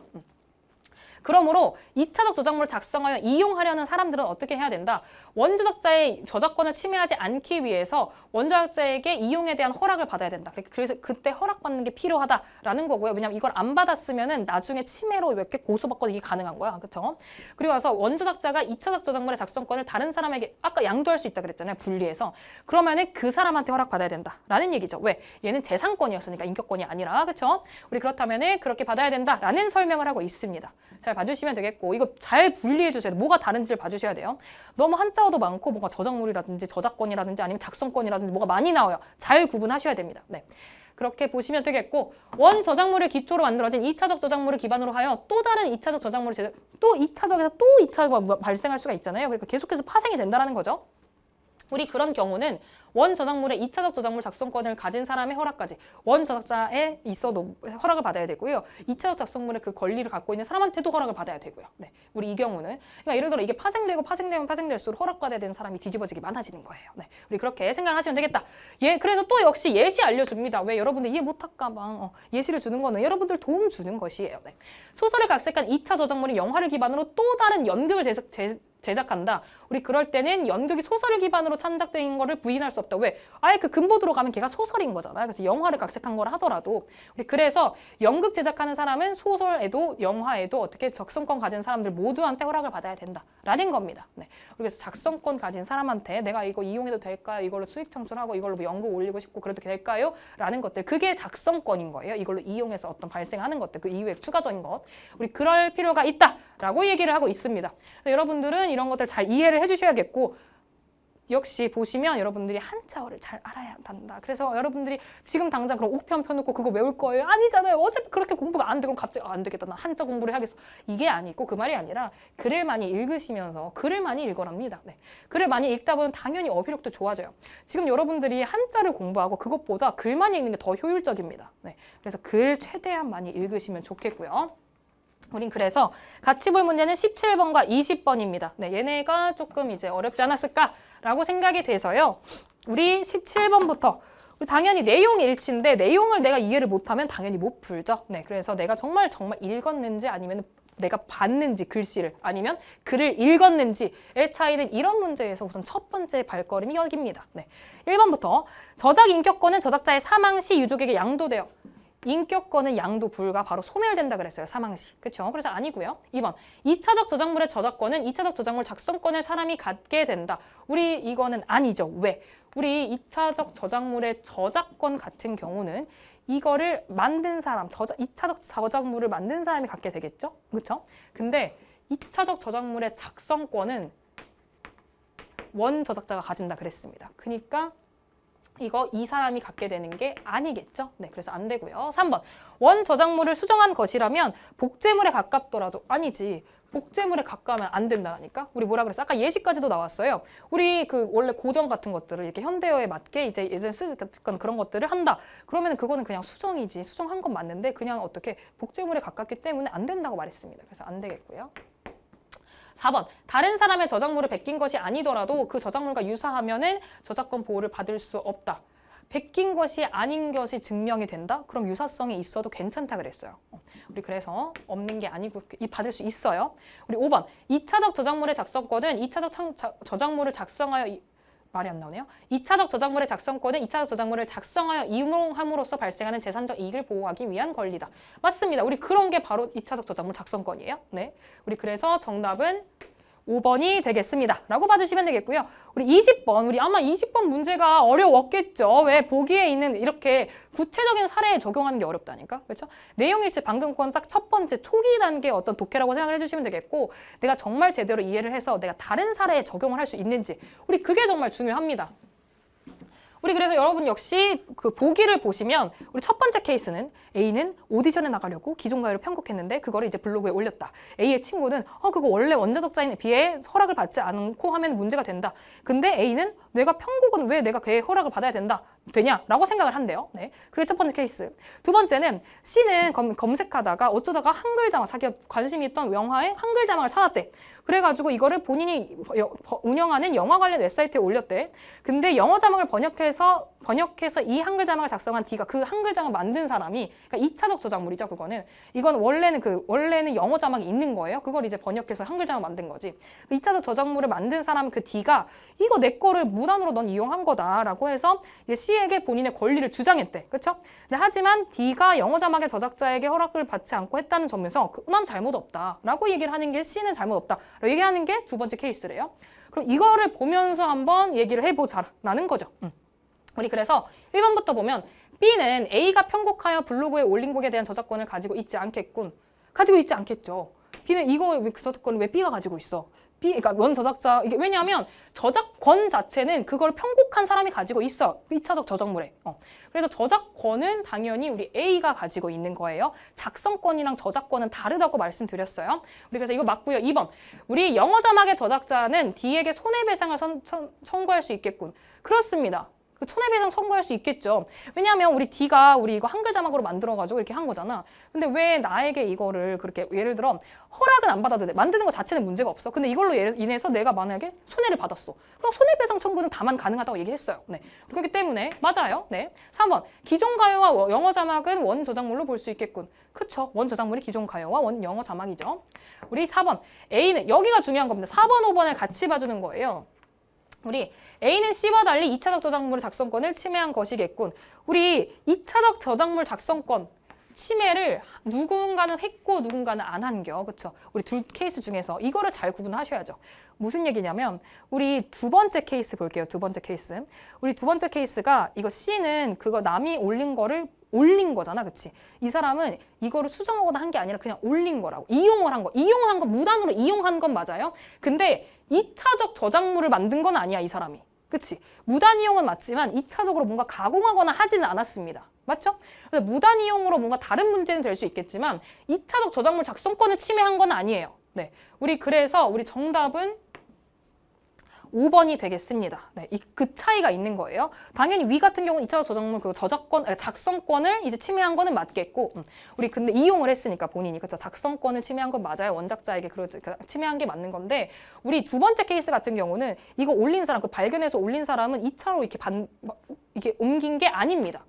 그러므로 2차적 저작물을 작성하여 이용하려는 사람들은 어떻게 해야 된다? 원저작자의 저작권을 침해하지 않기 위해서 원저작자에게 이용에 대한 허락을 받아야 된다. 그래서 그때 허락받는 게 필요하다라는 거고요. 왜냐면 이걸 안 받았으면은 나중에 침해로 몇 개 고소받고 이게 가능한 거야. 그렇죠? 그리고 와서 원저작자가 2차적 저작물의 작성권을 다른 사람에게 아까 양도할 수 있다 그랬잖아요. 분리해서. 그러면은 그 사람한테 허락받아야 된다라는 얘기죠. 왜? 얘는 재산권이었으니까 인격권이 아니라. 그렇죠? 우리 그렇다면은 그렇게 받아야 된다라는 설명을 하고 있습니다. 잘 봐주시면 되겠고 이거 잘 분리해 주셔야 돼요. 뭐가 다른지를 봐주셔야 돼요. 너무 한자어도 많고 뭔가 저작물이라든지 저작권이라든지 아니면 작성권이라든지 뭐가 많이 나와요. 잘 구분하셔야 됩니다. 네. 그렇게 보시면 되겠고 원 저작물을 기초로 만들어진 2차적 저작물을 기반으로 하여 또 다른 2차적 저작물을 또 2차적에서 또 2차적 발생할 수가 있잖아요. 그러니까 계속해서 파생이 된다는 거죠. 우리 그런 경우는 원 저작물의 2차적 저작물 작성권을 가진 사람의 허락까지 원 저작자에 있어도 허락을 받아야 되고요. 2차적 작성물의 그 권리를 갖고 있는 사람한테도 허락을 받아야 되고요. 네, 우리 이 경우는 그러니까 예를 들어 이게 파생되고 파생되면 파생될수록 허락받아야 되는 사람이 뒤집어지기 많아지는 거예요. 네, 우리 그렇게 생각하시면 되겠다. 예, 그래서 또 역시 예시 알려줍니다. 왜 여러분들 이해 못할까 봐 예시를 주는 거는 여러분들 도움 주는 것이에요. 네. 소설을 각색한 2차 저작물이 영화를 기반으로 또 다른 연극을 제작한다. 우리 그럴 때는 연극이 소설을 기반으로 창작된 거를 부인할 수 없다. 왜? 아예 그 근본 들어가면 걔가 소설인 거잖아요. 그래서 영화를 각색한 걸 하더라도 우리 그래서 연극 제작하는 사람은 소설에도 영화에도 어떻게 작성권 가진 사람들 모두한테 허락을 받아야 된다라는 겁니다. 네. 그래서 작성권 가진 사람한테 내가 이거 이용해도 될까요? 이걸로 수익 창출하고 이걸로 뭐 연극 올리고 싶고 그래도 될까요? 라는 것들 그게 작성권인 거예요. 이걸로 이용해서 어떤 발생하는 것들 그 이후에 추가적인 것 우리 그럴 필요가 있다라고 얘기를 하고 있습니다. 여러분들은 이런 것들 잘 이해를 해주셔야겠고 역시 보시면 여러분들이 한자어를 잘 알아야 한다. 그래서 여러분들이 지금 당장 그럼 옥편 펴놓고 그거 외울 거예요? 아니잖아요. 어차피 그렇게 공부가 안 되고 갑자기 안 되겠다. 나 한자 공부를 하겠어. 이게 아니고 그 말이 아니라 글을 많이 읽으시면서 글을 많이 읽어랍니다. 네. 글을 많이 읽다 보면 당연히 어휘력도 좋아져요. 지금 여러분들이 한자를 공부하고 그것보다 글 많이 읽는 게 더 효율적입니다. 네. 그래서 글 최대한 많이 읽으시면 좋겠고요. 우린 그래서 같이 볼 문제는 17번과 20번입니다. 네, 얘네가 조금 이제 어렵지 않았을까라고 생각이 돼서요. 우리 17번부터 당연히 내용 일치인데 내용을 내가 이해를 못하면 당연히 못 풀죠. 네, 그래서 내가 정말 읽었는지 아니면 내가 봤는지 글씨를 아니면 글을 읽었는지의 차이는 이런 문제에서 우선 첫 번째 발걸음이 여기입니다. 네, 1번부터 저작 인격권은 저작자의 사망 시 유족에게 양도되어 인격권은 양도 불가 바로 소멸된다 그랬어요. 사망 시. 그렇죠? 그래서 아니고요. 2번. 2차적 저작물의 저작권은 2차적 저작물 작성권을 사람이 갖게 된다. 우리 이거는 아니죠. 왜? 우리 2차적 저작물의 저작권 같은 경우는 이거를 만든 사람, 2차적 저작물을 만든 사람이 갖게 되겠죠? 그렇죠? 근데 2차적 저작물의 작성권은 원 저작자가 가진다 그랬습니다. 그러니까 이거 이 사람이 갖게 되는 게 아니겠죠? 네, 그래서 안 되고요. 3번. 원 저작물을 수정한 것이라면 복제물에 가깝더라도 아니지. 복제물에 가까우면 안 된다니까? 우리 뭐라 그랬어? 아까 예시까지도 나왔어요. 우리 그 원래 고정 같은 것들을 이렇게 현대어에 맞게 이제 예전에 쓰던 그런 것들을 한다. 그러면 그거는 그냥 수정이지. 수정한 건 맞는데 그냥 어떻게 복제물에 가깝기 때문에 안 된다고 말했습니다. 그래서 안 되겠고요. 4번. 다른 사람의 저작물을 베낀 것이 아니더라도 그 저작물과 유사하면은 저작권 보호를 받을 수 없다. 베낀 것이 아닌 것이 증명이 된다? 그럼 유사성이 있어도 괜찮다 그랬어요. 우리 그래서 없는 게 아니고 받을 수 있어요. 우리 5번. 2차적 저작물의 작성권은 2차적 저작물을 작성하여 말이 안 나오네요. 2차적 저작물의 작성권은 2차적 저작물을 작성하여 이용함으로써 발생하는 재산적 이익을 보호하기 위한 권리다. 맞습니다. 우리 그런 게 바로 2차적 저작물 작성권이에요. 네, 우리 그래서 정답은 5번이 되겠습니다. 라고 봐주시면 되겠고요. 우리 20번, 우리 아마 20번 문제가 어려웠겠죠. 왜? 보기에 있는 이렇게 구체적인 사례에 적용하는 게 어렵다니까. 그렇죠? 내용일치 방금 건 딱 첫 번째 초기 단계의 어떤 독해라고 생각을 해주시면 되겠고 내가 정말 제대로 이해를 해서 내가 다른 사례에 적용을 할 수 있는지 우리 그게 정말 중요합니다. 우리 그래서 여러분 역시 그 보기를 보시면 우리 첫 번째 케이스는 A는 오디션에 나가려고 기존 가요를 편곡했는데 그거를 이제 블로그에 올렸다. A의 친구는 그거 원래 원저작자에 비해 허락을 받지 않고 하면 문제가 된다. 근데 A는 내가 편곡은 왜 내가 걔의 허락을 받아야 되냐라고 생각을 한대요. 네, 그게 첫 번째 케이스. 두 번째는 C는 검색하다가 어쩌다가 한글 자막 자기가 관심이 있던 영화의 한글 자막을 찾았대. 그래가지고 이거를 본인이 운영하는 영화 관련 웹사이트에 올렸대. 근데 영어 자막을 번역해서 이 한글 자막을 작성한 D가 그 한글 자막 만든 사람이, 그러니까 2차적 저작물이죠, 그거는. 이건 원래는 영어 자막이 있는 거예요. 그걸 이제 번역해서 한글 자막 만든 거지. 그 2차적 저작물을 만든 사람 그 D가 이거 내 거를 무단으로 넌 이용한 거다라고 해서 이제 C에게 본인의 권리를 주장했대. 그렇죠? 근데 하지만 D가 영어 자막의 저작자에게 허락을 받지 않고 했다는 점에서 난 잘못 없다라고 얘기를 하는 게 C는 잘못 없다라고 얘기하는 게 두 번째 케이스래요. 그럼 이거를 보면서 한번 얘기를 해보자라는 거죠. 우리 그래서 1번부터 보면 B는 A가 편곡하여 블로그에 올린 곡에 대한 저작권을 가지고 있지 않겠군. 가지고 있지 않겠죠. B는 그 저작권을 왜 B가 가지고 있어? 그러니까 원 저작자, 이게 왜냐하면 저작권 자체는 그걸 편곡한 사람이 가지고 있어. 2차적 저작물에. 그래서 저작권은 당연히 우리 A가 가지고 있는 거예요. 작성권이랑 저작권은 다르다고 말씀드렸어요. 우리 그래서 이거 맞고요. 2번. 우리 영어 자막의 저작자는 D에게 손해배상을 청구할 수 있겠군. 그렇습니다. 그 손해배상 청구할 수 있겠죠. 왜냐하면 우리 D가 우리 이거 한글 자막으로 만들어가지고 이렇게 한 거잖아. 근데 왜 나에게 이거를 그렇게 예를 들어 허락은 안 받아도 돼. 만드는 거 자체는 문제가 없어. 근데 이걸로 인해서 내가 만약에 손해를 받았어. 그럼 손해배상 청구는 다만 가능하다고 얘기했어요. 네. 그렇기 때문에 맞아요. 네. 3번. 기존 가요와 영어 자막은 원 저작물로 볼 수 있겠군. 그쵸. 원 저작물이 기존 가요와 원 영어 자막이죠. 우리 4번. A는 여기가 중요한 겁니다. 4번, 5번을 같이 봐주는 거예요. 우리 A는 C와 달리 2차적 저작물 작성권을 침해한 것이겠군. 우리 2차적 저작물 작성권 침해를 누군가는 했고 누군가는 안 한겨. 그쵸? 우리 둘 케이스 중에서 이거를 잘 구분하셔야죠. 무슨 얘기냐면 우리 두 번째 케이스 볼게요. 두 번째 케이스. 우리 두 번째 케이스가 이거 C는 그거 남이 올린 거를 올린 거잖아. 그치? 이 사람은 이거를 수정하거나 한 게 아니라 그냥 올린 거라고. 이용을 한 거. 이용한 거 무단으로 이용한 건 맞아요. 근데 2차적 저작물을 만든 건 아니야, 이 사람이. 그치? 무단 이용은 맞지만 2차적으로 뭔가 가공하거나 하지는 않았습니다. 맞죠? 그래서 무단 이용으로 뭔가 다른 문제는 될 수 있겠지만 2차적 저작물 작성권을 침해한 건 아니에요. 네. 그래서 우리 정답은 5번이 되겠습니다. 네, 그 차이가 있는 거예요. 당연히 위 같은 경우는 2차적 저작물 그 작성권을 이제 침해한 거는 맞겠고, 우리 근데 이용을 했으니까 본인이 그렇죠. 작성권을 침해한 건 맞아요. 원작자에게 침해한 게 맞는 건데, 우리 두 번째 케이스 같은 경우는 이거 올린 사람, 그 발견해서 올린 사람은 2차로 이렇게 옮긴 게 아닙니다.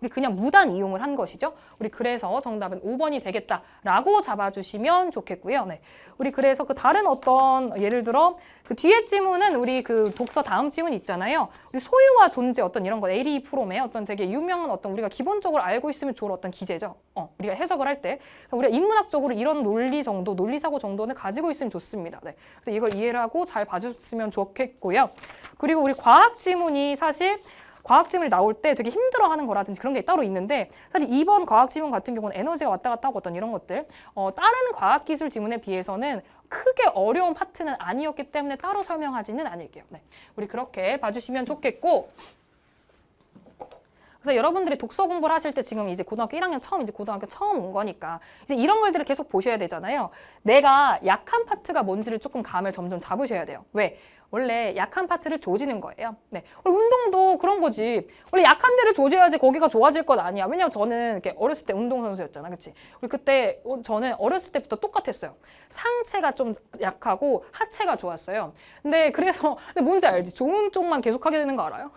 우리 그냥 무단 이용을 한 것이죠. 우리 그래서 정답은 5번이 되겠다라고 잡아주시면 좋겠고요. 네, 우리 그래서 그 다른 어떤 예를 들어 그 뒤에 지문은 우리 그 독서 다음 지문 있잖아요. 우리 소유와 존재 어떤 이런 거 에리 프롬의 어떤 되게 유명한 어떤 우리가 기본적으로 알고 있으면 좋을 어떤 기제죠. 우리가 해석을 할 때 우리가 인문학적으로 이런 논리사고 정도는 가지고 있으면 좋습니다. 네, 그래서 이걸 이해를 하고 잘 봐줬으면 좋겠고요. 그리고 우리 과학 지문이 사실 과학 지문이 나올 때 되게 힘들어하는 거라든지 그런 게 따로 있는데 사실 2번 과학 지문 같은 경우는 에너지가 왔다 갔다 하고 어떤 이런 것들 다른 과학 기술 지문에 비해서는 크게 어려운 파트는 아니었기 때문에 따로 설명하지는 않을게요. 네, 우리 그렇게 봐주시면 좋겠고 그래서 여러분들이 독서 공부를 하실 때 지금 이제 고등학교 1학년 이제 고등학교 처음 온 거니까 이제 이런 걸들을 계속 보셔야 되잖아요. 내가 약한 파트가 뭔지를 조금 감을 점점 잡으셔야 돼요. 왜? 원래 약한 파트를 조지는 거예요. 네. 원래 운동도 그런 거지. 원래 약한 데를 조져야지 거기가 좋아질 것 아니야. 왜냐면 저는 이렇게 어렸을 때 운동선수였잖아. 그치? 우리 그때 저는 어렸을 때부터 똑같았어요. 상체가 좀 약하고 하체가 좋았어요. 근데 뭔지 알지? 좋은 쪽만 계속 하게 되는 거 알아요?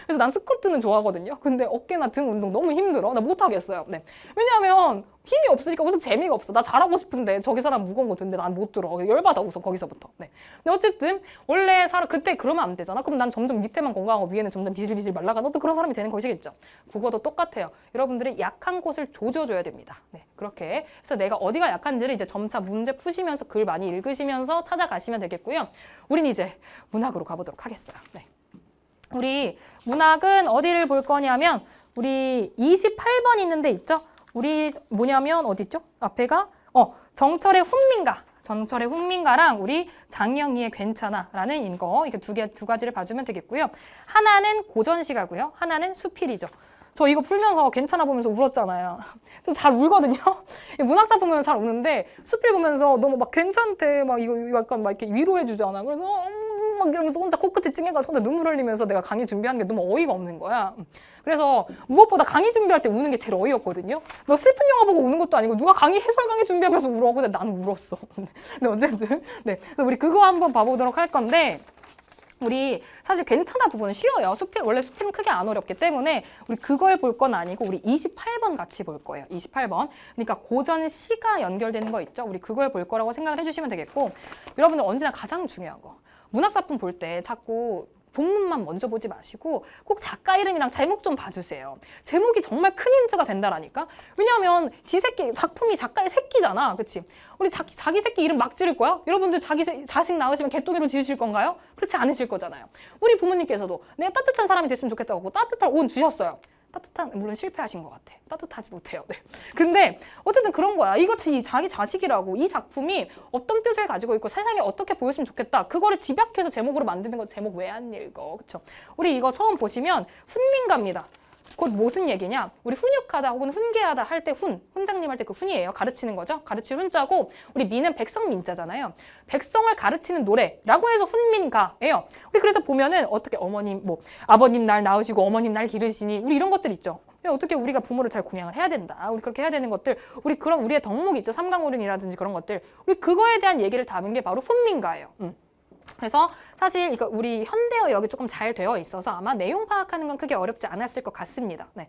그래서 난 스쿼트는 좋아하거든요. 근데 어깨나 등 운동 너무 힘들어. 나 못하겠어요. 네. 왜냐하면 힘이 없으니까 무슨 재미가 없어. 나 잘하고 싶은데 저기 사람 무거운 거 드는데 난 못 들어. 열받아 우선 거기서부터. 네. 근데 어쨌든 원래 그때 그러면 안 되잖아. 그럼 난 점점 밑에만 건강하고 위에는 점점 비실비실 말라가는 또 그런 사람이 되는 것이겠죠. 국어도 똑같아요. 여러분들이 약한 곳을 조져줘야 됩니다. 네. 그렇게 해서 내가 어디가 약한지를 이제 점차 문제 푸시면서 글 많이 읽으시면서 찾아가시면 되겠고요. 우린 이제 문학으로 가보도록 하겠어요. 네. 우리 문학은 어디를 볼 거냐면 우리 28번 있는 데 있죠? 우리 뭐냐면 어디 있죠? 앞에가 정철의 훈민가랑 우리 장영희의 괜찮아라는 거 이렇게 두 가지를 봐주면 되겠고요. 하나는 고전시가고요. 하나는 수필이죠. 저 이거 풀면서 괜찮아 보면서 울었잖아요. 좀 잘 울거든요. 문학작품 보면 잘 우는데 수필 보면서 너무 막 괜찮대 막 이거 약간 막 이렇게 위로해 주잖아. 그래서 막 이러면서 혼자 코끝이 찡해가지고 혼자 눈물 흘리면서 내가 강의 준비하는 게 너무 어이가 없는 거야. 그래서 무엇보다 강의 준비할 때 우는 게 제일 어이없거든요. 너 슬픈 영화 보고 우는 것도 아니고 누가 해설 강의 준비하면서 울어. 근데 나는 울었어. 근데 어쨌든 네, 그래서 우리 그거 한번 봐보도록 할 건데, 우리 사실 괜찮아 부분은 쉬워요. 원래 수필은 크게 안 어렵기 때문에 우리 그걸 볼 건 아니고 우리 28번 같이 볼 거예요. 28번. 그러니까 고전 시가 연결되는 거 있죠. 우리 그걸 볼 거라고 생각을 해주시면 되겠고, 여러분들 언제나 가장 중요한 거. 문학작품 볼 때 자꾸 본문만 먼저 보지 마시고 꼭 작가 이름이랑 제목 좀 봐주세요. 제목이 정말 큰 힌트가 된다라니까. 왜냐하면 작품이 작가의 새끼잖아. 그치? 우리 자기 새끼 이름 막 지을 거야? 여러분들 자식 낳으시면 개똥이로 지으실 건가요? 그렇지 않으실 거잖아요. 우리 부모님께서도 내가 따뜻한 사람이 됐으면 좋겠다고 하고 따뜻한 온 주셨어요. 물론 실패하신 것 같아. 따뜻하지 못해요. 네. 근데 어쨌든 그런 거야. 이것이 자기 자식이라고, 이 작품이 어떤 뜻을 가지고 있고 세상에 어떻게 보였으면 좋겠다. 그거를 집약해서 제목으로 만드는 거 제목 왜 안 읽어? 그쵸? 우리 이거 처음 보시면 훈민가입니다. 곧 무슨 얘기냐? 우리 훈육하다 혹은 훈계하다 할 때 훈장님 할 때 그 훈이에요. 가르치는 거죠. 가르칠 훈자고, 우리 민은 백성민자잖아요. 백성을 가르치는 노래라고 해서 훈민가예요. 우리 그래서 보면은 어떻게 아버님 날 낳으시고 어머님 날 기르시니, 우리 이런 것들 있죠. 어떻게 우리가 부모를 잘 공양을 해야 된다. 우리 그렇게 해야 되는 것들, 우리의 덕목이 있죠. 삼강오륜이라든지 그런 것들. 우리 그거에 대한 얘기를 담은 게 바로 훈민가예요. 그래서 사실 이거 우리 현대어 여기 조금 잘 되어 있어서 아마 내용 파악하는 건 크게 어렵지 않았을 것 같습니다. 네.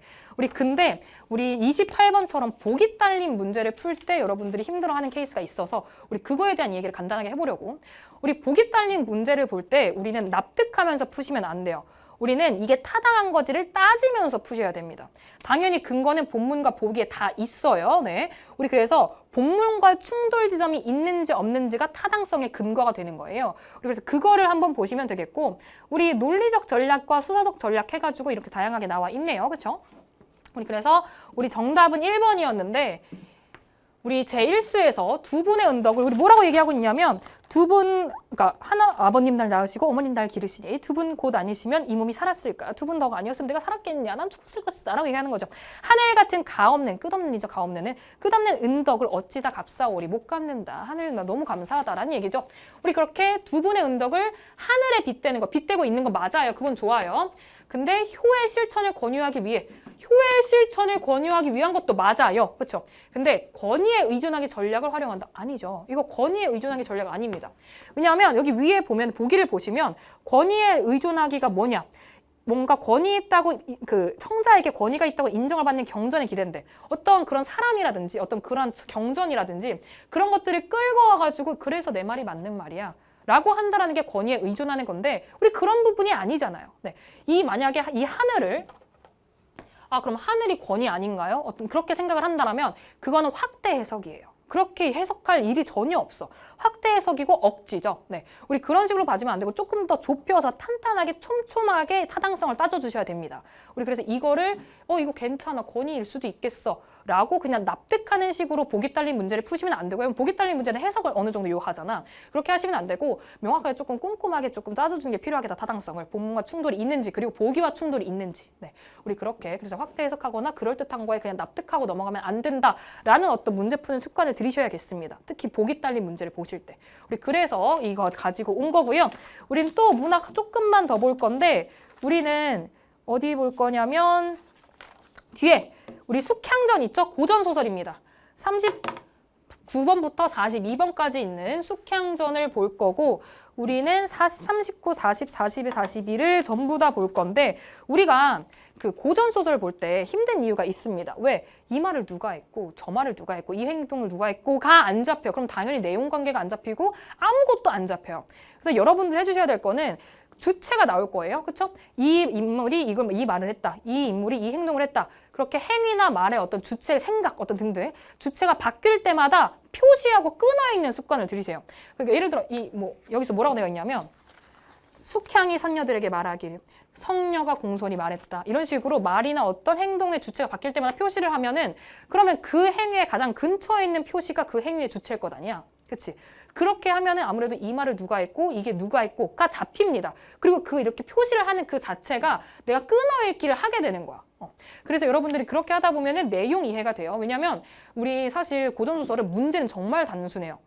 근데 우리 28번처럼 보기 딸린 문제를 풀 때 여러분들이 힘들어하는 케이스가 있어서 우리 그거에 대한 얘기를 간단하게 해보려고. 우리 보기 딸린 문제를 볼 때 우리는 납득하면서 푸시면 안 돼요. 우리는 이게 타당한 거지를 따지면서 푸셔야 됩니다. 당연히 근거는 본문과 보기에 다 있어요. 네. 우리 그래서 본문과 충돌 지점이 있는지 없는지가 타당성의 근거가 되는 거예요. 우리 그래서 그거를 한번 보시면 되겠고, 우리 논리적 전략과 수사적 전략 해가지고 이렇게 다양하게 나와 있네요. 그렇죠? 우리 정답은 1번이었는데 우리 제1수에서 두 분의 은덕을 우리 뭐라고 얘기하고 있냐면, 그러니까 아버님 날 낳으시고 어머님 날 기르시니 두 분 곧 아니시면 이 몸이 살았을까? 두 분 덕 아니었으면 내가 살았겠냐? 난 죽었을 것이다 라고 얘기하는 거죠. 하늘 같은 가없는, 끝없는이죠. 가없는 은덕을 어찌다 갚사오리. 못 갚는다. 하늘 나 너무 감사하다라는 얘기죠. 우리 그렇게 두 분의 은덕을 하늘에 빗대는 거, 빗대고 있는 거 맞아요. 그건 좋아요. 근데 효의 실천을 권유하기 위한 것도 맞아요. 그렇죠? 근데 권위에 의존하기 전략을 활용한다? 아니죠. 이거 권위에 의존하기 전략 아닙니다. 왜냐하면 여기 위에 보면 보기를 보시면 권위에 의존하기가 뭐냐? 뭔가 권위 있다고, 청자에게 권위가 있다고 인정을 받는 경전에 기댄데, 어떤 그런 사람이라든지 어떤 그런 경전이라든지 그런 것들을 끌고 와가지고 그래서 내 말이 맞는 말이야 라고 한다라는 게 권위에 의존하는 건데, 우리 그런 부분이 아니잖아요. 네. 만약에 이 하늘을 그럼 하늘이 권위 아닌가요? 그렇게 생각을 한다면 그거는 확대 해석이에요. 그렇게 해석할 일이 전혀 없어. 확대 해석이고 억지죠. 네. 우리 그런 식으로 봐주면 안 되고 조금 더 좁혀서 탄탄하게 촘촘하게 타당성을 따져주셔야 됩니다. 우리 그래서 이거를 이거 괜찮아. 권위일 수도 있겠어. 라고 그냥 납득하는 식으로 보기 딸린 문제를 푸시면 안 되고요. 보기 딸린 문제는 해석을 어느 정도 요하잖아. 그렇게 하시면 안 되고 명확하게 조금 꼼꼼하게 조금 짜줘주는 게 필요하겠다. 타당성을. 본문과 충돌이 있는지, 그리고 보기와 충돌이 있는지. 네. 우리 그렇게 그래서 확대 해석하거나 그럴듯한 거에 그냥 납득하고 넘어가면 안 된다라는 어떤 문제 푸는 습관을 들이셔야겠습니다. 특히 보기 딸린 문제를 보실 때. 우리 그래서 이거 가지고 온 거고요. 우린 또 문학 조금만 더 볼 건데, 우리는 어디 볼 거냐면 뒤에 우리 숙향전 있죠? 고전소설입니다. 39번부터 42번까지 있는 숙향전을 볼 거고, 우리는 39, 40, 41, 42를 전부 다 볼 건데, 우리가 그 고전소설 볼 때 힘든 이유가 있습니다. 왜? 이 말을 누가 했고, 저 말을 누가 했고, 이 행동을 누가 했고가 안 잡혀요. 그럼 당연히 내용 관계가 안 잡히고 아무것도 안 잡혀요. 그래서 여러분들 해주셔야 될 거는 주체가 나올 거예요. 그렇죠? 이 인물이 이 말을 했다. 이 인물이 이 행동을 했다. 그렇게 행위나 말의 어떤 주체, 생각, 어떤 등등 주체가 바뀔 때마다 표시하고 끊어있는 습관을 들이세요. 그러니까 예를 들어 여기서 뭐라고 되어 있냐면, 숙향이 선녀들에게 말하길, 성녀가 공손히 말했다. 이런 식으로 말이나 어떤 행동의 주체가 바뀔 때마다 표시를 하면은, 그러면 그 행위에 가장 근처에 있는 표시가 그 행위의 주체일 것 아니야. 그치? 그렇게 하면은 아무래도 이 말을 누가 했고 이게 누가 했고가 잡힙니다. 그리고 이렇게 표시를 하는 그 자체가 내가 끊어읽기를 하게 되는 거야. 그래서 여러분들이 그렇게 하다 보면은 내용 이해가 돼요. 왜냐면 우리 사실 고전소설은 문제는 정말 단순해요.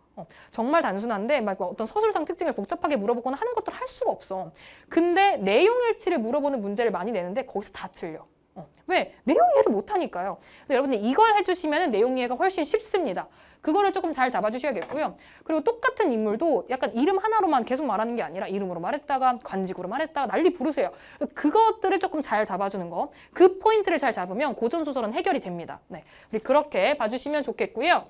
정말 단순한데 막 어떤 서술상 특징을 복잡하게 물어보거나 하는 것들 할 수가 없어. 근데 내용 일치를 물어보는 문제를 많이 내는데 거기서 다 틀려. 왜? 내용 이해를 못하니까요. 그래서 여러분들 이걸 해주시면 내용 이해가 훨씬 쉽습니다. 그거를 조금 잘 잡아주셔야겠고요. 그리고 똑같은 인물도 약간 이름 하나로만 계속 말하는 게 아니라 이름으로 말했다가 관직으로 말했다가 난리 부르세요. 그것들을 조금 잘 잡아주는 거. 그 포인트를 잘 잡으면 고전소설은 해결이 됩니다. 네, 우리 그렇게 봐주시면 좋겠고요.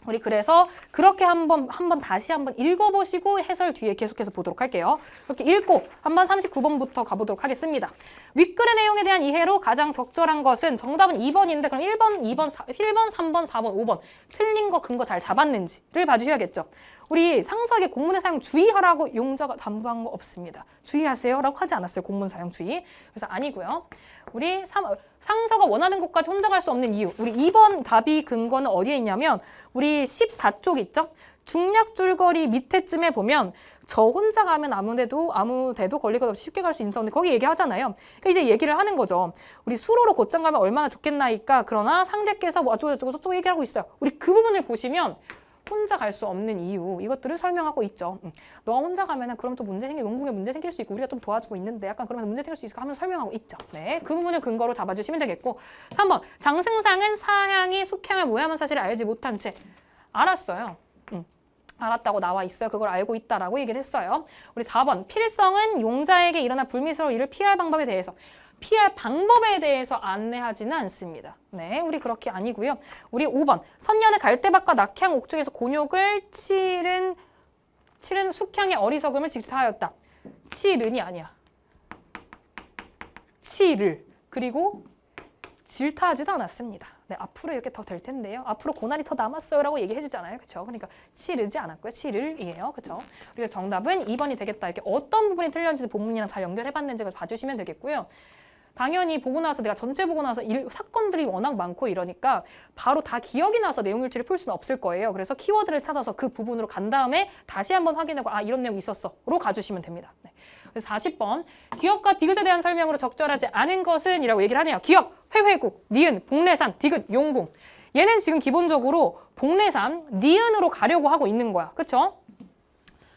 우리 그래서 그렇게 한번 다시 한번 읽어보시고 해설 뒤에 계속해서 보도록 할게요. 이렇게 읽고 한번 39번부터 가보도록 하겠습니다. 윗글의 내용에 대한 이해로 가장 적절한 것은 정답은 2번인데 그럼 1번, 2번, 1번, 3번, 4번, 5번 틀린 거 근거 잘 잡았는지를 봐주셔야겠죠. 우리 상서에게 공문의 사용 주의하라고 용자가 당부한 거 없습니다. 주의하세요 라고 하지 않았어요. 공문 사용 주의. 그래서 아니고요. 우리 상서가 원하는 곳까지 혼자 갈 수 없는 이유. 우리 2번 답이 근거는 어디에 있냐면 우리 14쪽 있죠? 중략 줄거리 밑에쯤에 보면 저 혼자 가면 아무 데도 걸릴 것 없이 쉽게 갈 수 있는데 거기 얘기하잖아요. 그러니까 이제 얘기를 하는 거죠. 우리 수로로 곧장 가면 얼마나 좋겠나이까. 그러나 상제께서 뭐 어쩌고저쩌고 저쩌고 얘기하고 있어요. 우리 그 부분을 보시면 혼자 갈 수 없는 이유 이것들을 설명하고 있죠. 너 혼자 가면은 그럼 또 용궁에 문제 생길 수 있고 우리가 좀 도와주고 있는데 약간 그러면서 문제 생길 수 있을까 하면서 설명하고 있죠. 네, 그 부분을 근거로 잡아주시면 되겠고 3번 장승상은 사향이 숙향을 모해하는 사실을 알지 못한 채 알았어요. 알았다고 나와 있어요. 그걸 알고 있다라고 얘기를 했어요. 우리 4번 필성은 용자에게 일어날 불미스러운 일을 피할 방법에 대해서 안내하지는 않습니다. 네, 우리 그렇게 아니고요. 우리 5번 선녀는 갈대밭과 낙향 옥중에서 곤욕을 치른 숙향의 어리석음을 질타하였다. 치른이 아니야. 치를. 그리고 질타하지도 않았습니다. 네, 앞으로 이렇게 더 될 텐데요. 앞으로 고난이 더 남았어요 라고 얘기해 주잖아요. 그렇죠? 그러니까 치르지 않았고요. 치를이에요. 그렇죠? 그래서 정답은 2번이 되겠다. 이렇게 어떤 부분이 틀렸는지 본문이랑 잘 연결해 봤는지 봐주시면 되겠고요. 당연히 보고 나서 내가 전체 보고 나서 사건들이 워낙 많고 이러니까 바로 다 기억이 나서 내용 일치를 풀 수는 없을 거예요. 그래서 키워드를 찾아서 그 부분으로 간 다음에 다시 한번 확인하고 아 이런 내용이 있었어.로 가주시면 됩니다. 네. 그래서 40번 기역과 디귿에 대한 설명으로 적절하지 않은 것은 이라고 얘기를 하네요. 기역, 회회국, 니은, 복례산, 디귿, 용궁. 얘는 지금 기본적으로 복례산, 니은으로 가려고 하고 있는 거야. 그쵸?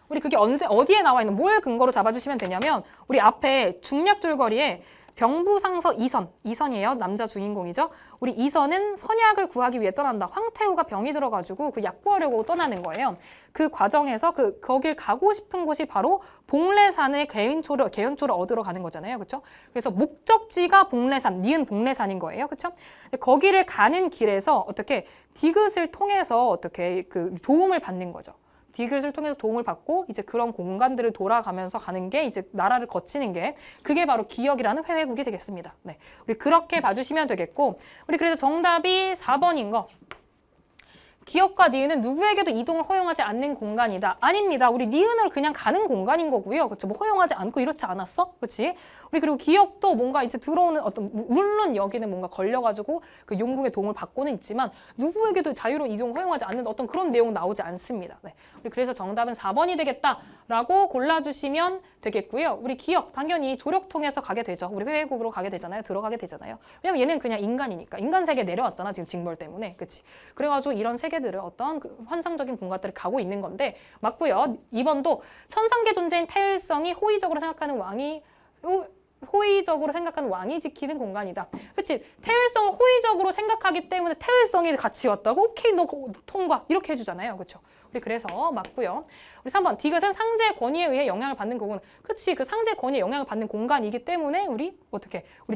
우리 그게 어디에 나와 있는 뭘 근거로 잡아주시면 되냐면 우리 앞에 중략 줄거리에 병부상서 이선이에요. 남자 주인공이죠. 우리 이선은 선약을 구하기 위해 떠난다. 황태후가 병이 들어가지고 그 약 구하려고 떠나는 거예요. 그 과정에서 거길 가고 싶은 곳이 바로 복례산의 개연초를 얻으러 가는 거잖아요. 그렇죠? 그래서 목적지가 복례산, 니은 복례산인 거예요. 그렇죠? 거기를 가는 길에서 어떻게 디귿을 통해서 어떻게 그 도움을 받는 거죠. 디귿을 통해서 도움을 받고 이제 그런 공간들을 돌아가면서 가는 게 이제 나라를 거치는 게 그게 바로 기역이라는 회회국이 되겠습니다. 네, 우리 그렇게 봐주시면 되겠고 우리 그래서 정답이 4번인 거. 기역과 니은은 누구에게도 이동을 허용하지 않는 공간이다. 아닙니다. 우리 니은을 그냥 가는 공간인 거고요. 그렇죠? 뭐 허용하지 않고 이렇지 않았어? 그렇지? 우리 그리고 기역도 뭔가 이제 들어오는 물론 여기는 뭔가 걸려가지고 그 용궁의 도움을 받고는 있지만 누구에게도 자유로운 이동을 허용하지 않는 어떤 그런 내용 나오지 않습니다. 네. 우리 그래서 정답은 4번이 되겠다라고 골라주시면 되겠고요. 우리 기역 당연히 조력 통해서 가게 되죠. 우리 회회국으로 가게 되잖아요. 들어가게 되잖아요. 왜냐면 얘는 그냥 인간이니까. 인간 세계에 내려왔잖아. 지금 징벌 때문에. 그치? 그래가지고 이런 세계들을 어떤 그 환상적인 공간들을 가고 있는 건데 맞고요. 2번도 천상계 존재인 태을성이 호의적으로 생각하는 왕이 지키는 공간이다. 그치? 태을성을 호의적으로 생각하기 때문에 태을성이 같이 왔다고? 오케이, 너 통과. 이렇게 해주잖아요. 그쵸? 우리 그래서 맞고요. 우리 3번 디귿은 상제 권위에 의해 영향을 받는 거군. 그치? 그 상제 권위에 영향을 받는 공간이기 때문에 우리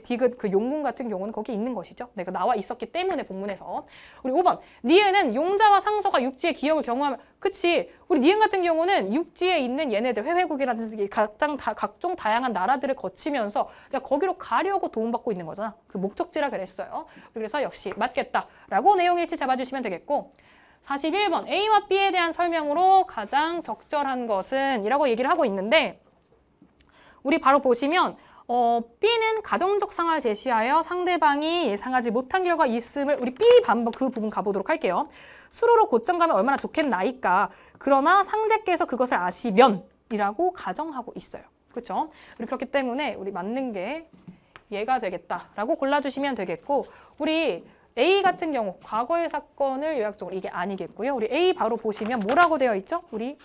디귿 그 용궁 같은 경우는 거기 있는 것이죠. 내가 나와 있었기 때문에 본문에서. 우리 5번 니은은 용자와 상서가 육지의 기역을 경험하면 그치? 우리 니은 같은 경우는 육지에 있는 얘네들 회회국이라든지 각종 다양한 나라들을 거치면서 그냥 거기로 가려고 도움받고 있는 거잖아. 그 목적지라 그랬어요. 그래서 역시 맞겠다라고 내용 일치 잡아주시면 되겠고 41번 A와 B에 대한 설명으로 가장 적절한 것은 이라고 얘기를 하고 있는데 우리 바로 보시면 B는 가정적 상황을 제시하여 상대방이 예상하지 못한 결과가 있음을 우리 B 반번 그 부분 가보도록 할게요. 수로로 곧장 가면 얼마나 좋겠나이까. 그러나 상제께서 그것을 아시면 이라고 가정하고 있어요. 그렇죠? 우리 그렇기 때문에 우리 맞는 게 얘가 되겠다라고 골라주시면 되겠고 우리 A 같은 경우 과거의 사건을 요약적으로 이게 아니겠고요. 우리 A 바로 보시면 뭐라고 되어 있죠? 우리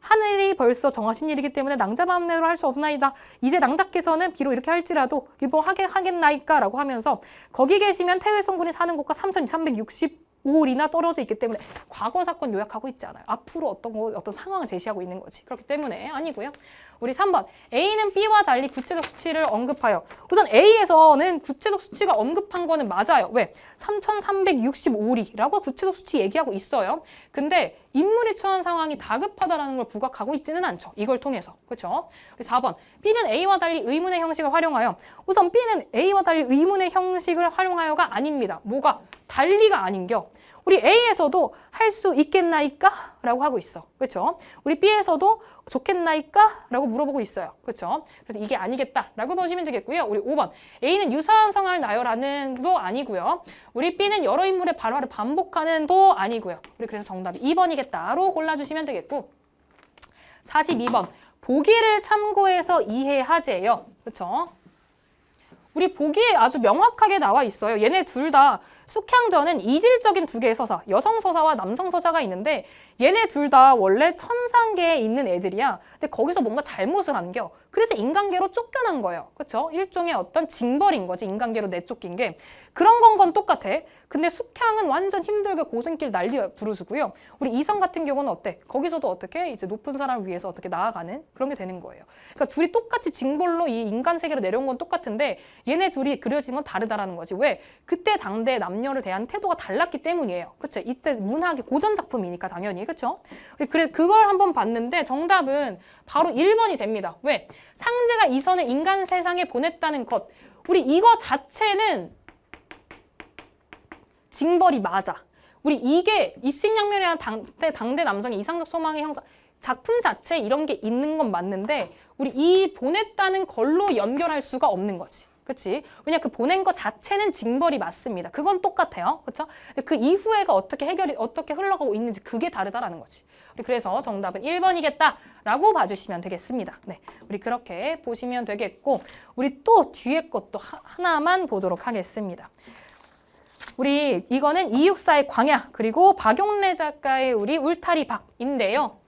하늘이 벌써 정하신 일이기 때문에 낭자 마음대로 할 수 없나이다. 이제 낭자께서는 비록 이렇게 할지라도 뭐 하겠나이까 라고 하면서 거기 계시면 태일성군이 사는 곳과 3365일이나 떨어져 있기 때문에 과거 사건 요약하고 있지 않아요. 앞으로 어떤 상황을 제시하고 있는 거지. 그렇기 때문에 아니고요. 우리 3번 A는 B와 달리 구체적 수치를 언급하여 우선 A에서는 구체적 수치가 언급한 거는 맞아요. 왜? 3365일이라고 구체적 수치 얘기하고 있어요. 근데 인물이 처한 상황이 다급하다라는 걸 부각하고 있지는 않죠. 이걸 통해서. 그렇죠? 우리 4번 B는 A와 달리 의문의 형식을 활용하여 우선 B는 A와 달리 의문의 형식을 활용하여가 아닙니다. 뭐가? 달리가 아닌겨. 우리 A에서도 할 수 있겠나이까? 라고 하고 있어. 그렇죠? 우리 B에서도 좋겠나이까? 라고 물어보고 있어요. 그렇죠? 그래서 이게 아니겠다 라고 보시면 되겠고요. 우리 5번 A는 유사한 상황을 나열하는 도 아니고요. 우리 B는 여러 인물의 발화를 반복하는 도 아니고요. 우리 그래서 정답이 2번이겠다로 골라주시면 되겠고 42번 보기를 참고해서 이해하재요. 그렇죠? 우리 보기에 아주 명확하게 나와 있어요. 얘네 둘 다 숙향전은 이질적인 두 개의 서사, 여성 서사와 남성 서사가 있는데 얘네 둘 다 원래 천상계에 있는 애들이야. 근데 거기서 뭔가 잘못을 한겨. 그래서 인간계로 쫓겨난 거예요. 그렇죠? 일종의 어떤 징벌인 거지. 인간계로 내쫓긴 게. 그런 건 똑같아. 근데 숙향은 완전 힘들게 고생길 난리 부르수고요. 우리 이성 같은 경우는 어때? 거기서도 어떻게 이제 높은 사람을 위해서 어떻게 나아가는 그런 게 되는 거예요. 그러니까 둘이 똑같이 징벌로 이 인간 세계로 내려온 건 똑같은데 얘네 둘이 그려진 건 다르다라는 거지. 왜? 그때 당대 남녀를 대한 태도가 달랐기 때문이에요. 그렇죠? 이때 문학의 고전 작품이니까 당연히. 그렇죠? 그래 그걸 한번 봤는데 정답은 바로 1번이 됩니다. 왜? 상제가 이선을 인간 세상에 보냈다는 것. 우리 이거 자체는 징벌이 맞아. 우리 이게 입신양면이라는 당대 남성의 이상적 소망의 형상 작품 자체에 이런 게 있는 건 맞는데 우리 이 보냈다는 걸로 연결할 수가 없는 거지. 그치? 왜냐 그 보낸 것 자체는 징벌이 맞습니다. 그건 똑같아요. 그쵸? 그 이후에가 어떻게 흘러가고 있는지 그게 다르다라는 거지. 우리 그래서 정답은 1번이겠다라고 봐주시면 되겠습니다. 네, 우리 그렇게 보시면 되겠고 우리 또 뒤에 것도 하나만 보도록 하겠습니다. 우리 이거는 264의 광야 그리고 박용래 작가의 우리 울타리 박인데요.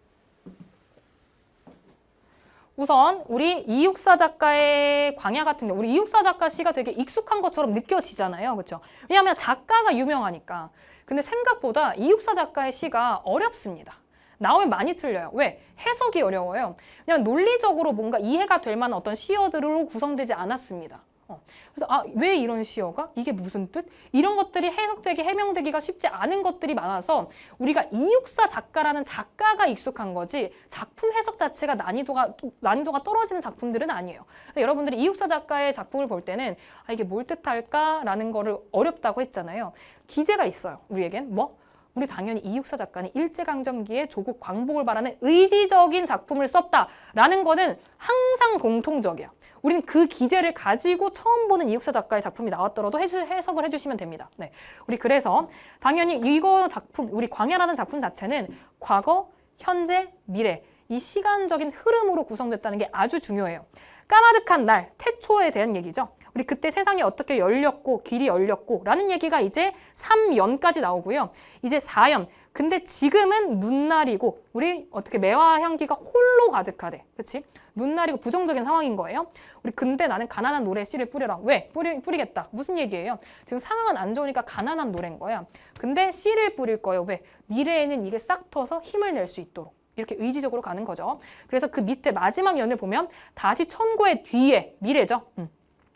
우선 우리 264 작가의 광야 같은 경우 우리 264 작가 시가 되게 익숙한 것처럼 느껴지잖아요. 그렇죠? 왜냐하면 작가가 유명하니까. 근데 생각보다 264 작가의 시가 어렵습니다. 나오면 많이 틀려요. 왜? 해석이 어려워요. 그냥 논리적으로 뭔가 이해가 될 만한 어떤 시어들로 구성되지 않았습니다. 그래서 왜 이런 시어가? 이게 무슨 뜻? 이런 것들이 해석되기, 해명되기가 쉽지 않은 것들이 많아서 우리가 264 작가라는 작가가 익숙한 거지 작품 해석 자체가 난이도가 떨어지는 작품들은 아니에요. 여러분들이 264 작가의 작품을 볼 때는 이게 뭘 뜻할까라는 거를 어렵다고 했잖아요. 기재가 있어요. 우리에겐 뭐? 우리 당연히 264 작가는 일제강점기에 조국 광복을 바라는 의지적인 작품을 썼다라는 거는 항상 공통적이야. 우리는 그 기재를 가지고 처음 보는 264 작가의 작품이 나왔더라도 해석을 해주시면 됩니다. 네, 우리 그래서 당연히 이거 작품, 우리 광야라는 작품 자체는 과거, 현재, 미래 이 시간적인 흐름으로 구성됐다는 게 아주 중요해요. 까마득한 날, 태초에 대한 얘기죠. 우리 그때 세상이 어떻게 열렸고 길이 열렸고 라는 얘기가 이제 3연까지 나오고요. 이제 4연. 근데 지금은 눈날이고 우리 어떻게 매화 향기가 홀로 가득하대. 그치? 눈날이고 부정적인 상황인 거예요. 우리 근데 나는 가난한 노래에 씨를 뿌려라. 왜? 뿌리겠다. 무슨 얘기예요? 지금 상황은 안 좋으니까 가난한 노래인 거야. 근데 씨를 뿌릴 거예요. 왜? 미래에는 이게 싹 터서 힘을 낼 수 있도록. 이렇게 의지적으로 가는 거죠. 그래서 그 밑에 마지막 연을 보면 다시 천고의 뒤에 미래죠.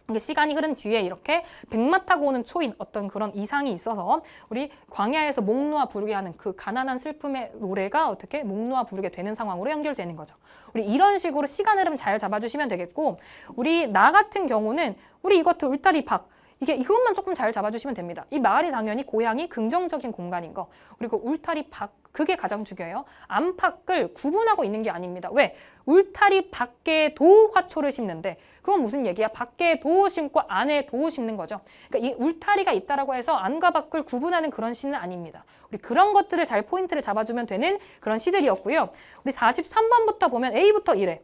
이게 시간이 흐른 뒤에 이렇게 백마 타고 오는 초인 어떤 그런 이상이 있어서 우리 광야에서 목 놓아 부르게 하는 그 가난한 슬픔의 노래가 어떻게 목 놓아 부르게 되는 상황으로 연결되는 거죠. 우리 이런 식으로 시간 흐름 잘 잡아주시면 되겠고 우리 나 같은 경우는 우리 이것도 울타리 박 이것만 조금 잘 잡아주시면 됩니다. 이 마을이 당연히 고향이 긍정적인 공간인 거. 그리고 울타리 밖, 그게 가장 중요해요. 안팎을 구분하고 있는 게 아닙니다. 왜? 울타리 밖에도 화초를 심는데 그건 무슨 얘기야? 밖에 도 심고 안에 도 심는 거죠. 그러니까 이 울타리가 있다라고 해서 안과 밖을 구분하는 그런 시는 아닙니다. 우리 그런 것들을 잘 포인트를 잡아주면 되는 그런 시들이었고요. 우리 43번부터 보면 A부터 이래.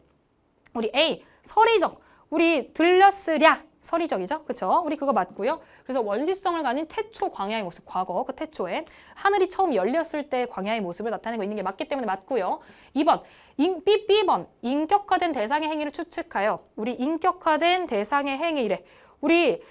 우리 A, 서리적. 우리 들렸으랴. 서리적이죠? 그쵸? 우리 그거 맞고요. 그래서 원시성을 가진 태초 광야의 모습, 과거 그 태초에 하늘이 처음 열렸을 때 광야의 모습을 나타내고 있는 게 맞기 때문에 맞고요. 2번, B번, 인격화된 대상의 행위를 추측하여 우리 인격화된 대상의 행위래. 우리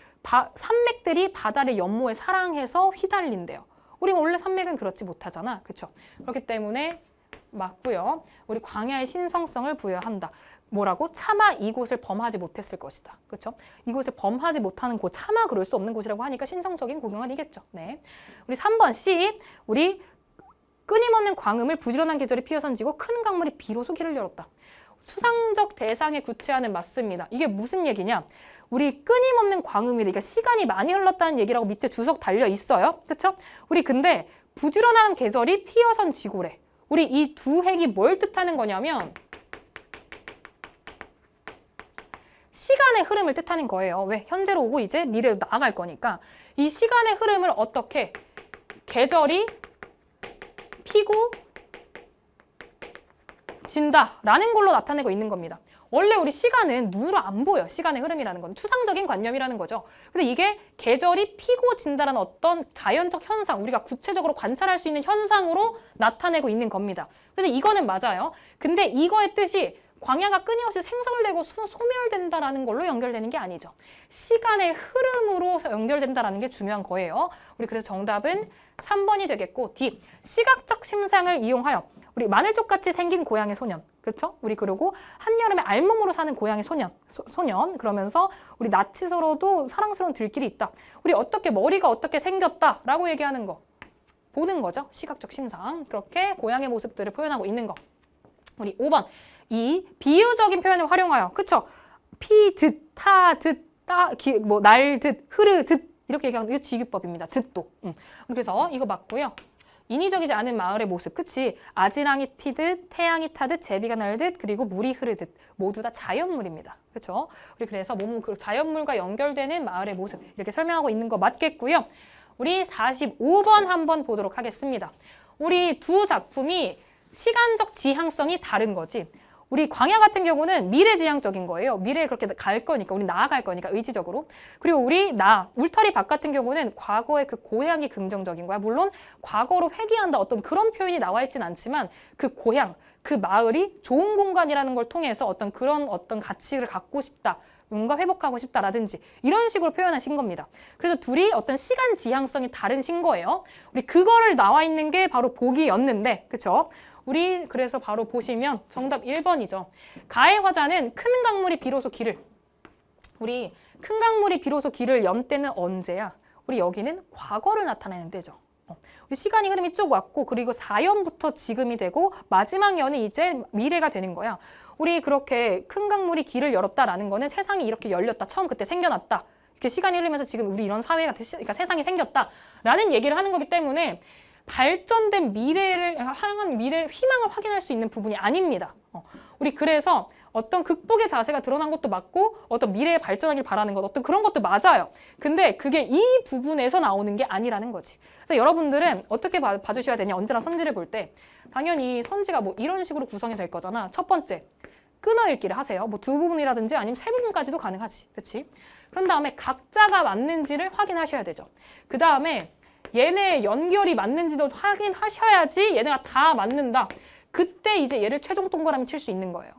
산맥들이 바다를 연모에 사랑해서 휘달린대요. 우리 원래 산맥은 그렇지 못하잖아. 그쵸? 그렇기 때문에 맞고요. 우리 광야의 신성성을 부여한다. 뭐라고? 차마 이곳을 범하지 못했을 것이다. 그렇죠? 이곳을 범하지 못하는 곳, 차마 그럴 수 없는 곳이라고 하니까 신성적인 고경을이겠죠. 네. 우리 3번 C, 우리 끊임없는 광음을 부지런한 계절이 피어선지고 큰 강물이 비로소 길을 열었다. 수상적 대상에 구체화는 맞습니다. 이게 무슨 얘기냐? 우리 끊임없는 광음이, 그러니까 시간이 많이 흘렀다는 얘기라고 밑에 주석 달려 있어요. 그렇죠? 우리 근데 부지런한 계절이 피어선 지고래. 우리 이 두 행이 뭘 뜻하는 거냐면 시간의 흐름을 뜻하는 거예요. 왜? 현재로 오고 이제 미래로 나아갈 거니까 이 시간의 흐름을 어떻게 계절이 피고 진다라는 걸로 나타내고 있는 겁니다. 원래 우리 시간은 눈으로 안 보여. 시간의 흐름이라는 건 추상적인 관념이라는 거죠. 근데 이게 계절이 피고 진다라는 어떤 자연적 현상, 우리가 구체적으로 관찰할 수 있는 현상으로 나타내고 있는 겁니다. 그래서 이거는 맞아요. 근데 이거의 뜻이 광야가 끊임없이 생성되고 소멸된다라는 걸로 연결되는 게 아니죠. 시간의 흐름으로 연결된다라는 게 중요한 거예요. 우리 그래서 정답은 3번이 되겠고 D, 시각적 심상을 이용하여 우리 마늘쪽같이 생긴 고양이 소년. 그렇죠? 우리 그리고 한여름에 알몸으로 사는 고양이 소년. 그러면서 우리 나치서로도 사랑스러운 들길이 있다. 우리 어떻게 머리가 어떻게 생겼다라고 얘기하는 거. 보는 거죠. 시각적 심상. 그렇게 고양이의 모습들을 표현하고 있는 거. 우리 5번. 이 비유적인 표현을 활용하여, 그쵸? 피, 듯, 타, 듯, 따, 날, 듯, 흐르, 듯 이렇게 얘기하는 이거 지규법입니다. 듯도. 그래서 이거 맞고요. 인위적이지 않은 마을의 모습, 그치? 아지랑이 피듯, 태양이 타듯, 제비가 날듯, 그리고 물이 흐르듯 모두 다 자연물입니다. 그쵸? 우리 그래서 그 자연물과 연결되는 마을의 모습 이렇게 설명하고 있는 거 맞겠고요. 우리 45번 한번 보도록 하겠습니다. 우리 두 작품이 시간적 지향성이 다른 거지. 우리 광야 같은 경우는 미래지향적인 거예요. 미래에 그렇게 갈 거니까, 우리 나아갈 거니까 의지적으로. 그리고 우리 울타리 밭 같은 경우는 과거의 그 고향이 긍정적인 거야. 물론 과거로 회귀한다 어떤 그런 표현이 나와 있진 않지만 그 고향, 그 마을이 좋은 공간이라는 걸 통해서 어떤 가치를 갖고 싶다. 뭔가 회복하고 싶다라든지 이런 식으로 표현하신 겁니다. 그래서 둘이 어떤 시간 지향성이 다르신 거예요. 우리 그거를 나와 있는 게 바로 보기였는데, 그쵸? 우리 그래서 바로 보시면 정답 1번이죠. 가해 화자는 큰 강물이 비로소 길을, 우리 큰 강물이 비로소 길을 연 때는 언제야? 우리 여기는 과거를 나타내는 때죠. 우리 시간이 흐름이 쭉 왔고 그리고 4연부터 지금이 되고 마지막 연이 이제 미래가 되는 거야. 우리 그렇게 큰 강물이 길을 열었다라는 거는 세상이 이렇게 열렸다. 처음 그때 생겨났다. 이렇게 시간이 흐르면서 지금 우리 이런 사회가, 그러니까 세상이 생겼다라는 얘기를 하는 거기 때문에 발전된 미래를 향한 희망을 확인할 수 있는 부분이 아닙니다. 우리 그래서 어떤 극복의 자세가 드러난 것도 맞고 어떤 미래에 발전하길 바라는 것, 어떤 그런 것도 맞아요. 근데 그게 이 부분에서 나오는 게 아니라는 거지. 그래서 여러분들은 어떻게 봐주셔야 되냐, 언제나 선지를 볼 때 당연히 선지가 뭐 이런 식으로 구성이 될 거잖아. 첫 번째, 끊어읽기를 하세요. 뭐 두 부분이라든지 아니면 세 부분까지도 가능하지. 그렇지? 그런 다음에 각자가 맞는지를 확인하셔야 되죠. 그 다음에 얘네 연결이 맞는지도 확인하셔야지 얘네가 다 맞는다. 그때 이제 얘를 최종 동그라미 칠 수 있는 거예요.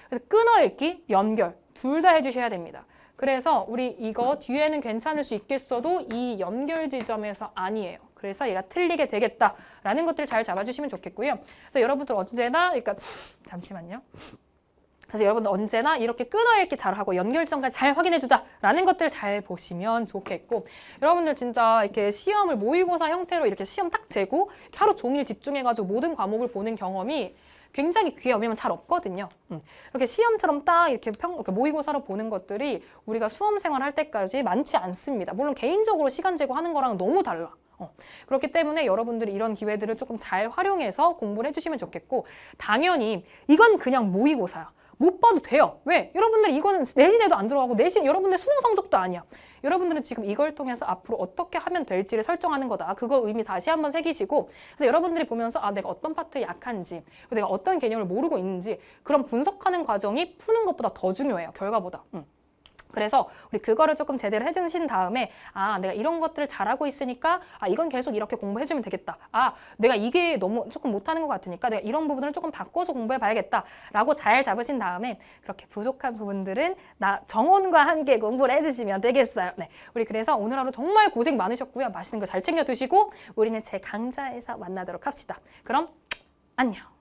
그래서 끊어읽기, 연결 둘 다 해주셔야 됩니다. 그래서 우리 이거 뒤에는 괜찮을 수 있겠어도 이 연결 지점에서 아니에요. 그래서 얘가 틀리게 되겠다라는 것들 잘 잡아주시면 좋겠고요. 그래서 여러분들 언제나, 그러니까 잠시만요. 그래서 여러분들 언제나 이렇게 끊어읽기 잘하고 연결점까지 잘 확인해주자라는 것들 잘 보시면 좋겠고, 여러분들 진짜 이렇게 시험을 모의고사 형태로 이렇게 시험 딱 재고 하루 종일 집중해가지고 모든 과목을 보는 경험이 굉장히 귀해요. 왜냐면 잘 없거든요. 이렇게 시험처럼 딱 이렇게 모의고사로 보는 것들이 우리가 수험 생활할 때까지 많지 않습니다. 물론 개인적으로 시간 제고하는 거랑 너무 달라. 그렇기 때문에 여러분들이 이런 기회들을 조금 잘 활용해서 공부를 해주시면 좋겠고, 당연히 이건 그냥 모의고사야. 못 봐도 돼요. 왜? 여러분들 이거는 내신에도 안 들어가고 여러분들 수능 성적도 아니야. 여러분들은 지금 이걸 통해서 앞으로 어떻게 하면 될지를 설정하는 거다. 그거 의미 다시 한번 새기시고, 그래서 여러분들이 보면서 내가 어떤 파트에 약한지, 내가 어떤 개념을 모르고 있는지 그런 분석하는 과정이 푸는 것보다 더 중요해요. 결과보다. 그래서 우리 그거를 조금 제대로 해주신 다음에 아 내가 이런 것들을 잘하고 있으니까 아 이건 계속 이렇게 공부해주면 되겠다. 아 내가 이게 너무 조금 못하는 것 같으니까 내가 이런 부분을 조금 바꿔서 공부해봐야겠다 라고 잘 잡으신 다음에 그렇게 부족한 부분들은 나 정원과 함께 공부를 해주시면 되겠어요. 네, 우리 그래서 오늘 하루 정말 고생 많으셨고요. 맛있는 거 잘 챙겨 드시고 우리는 제 강좌에서 만나도록 합시다. 그럼 안녕.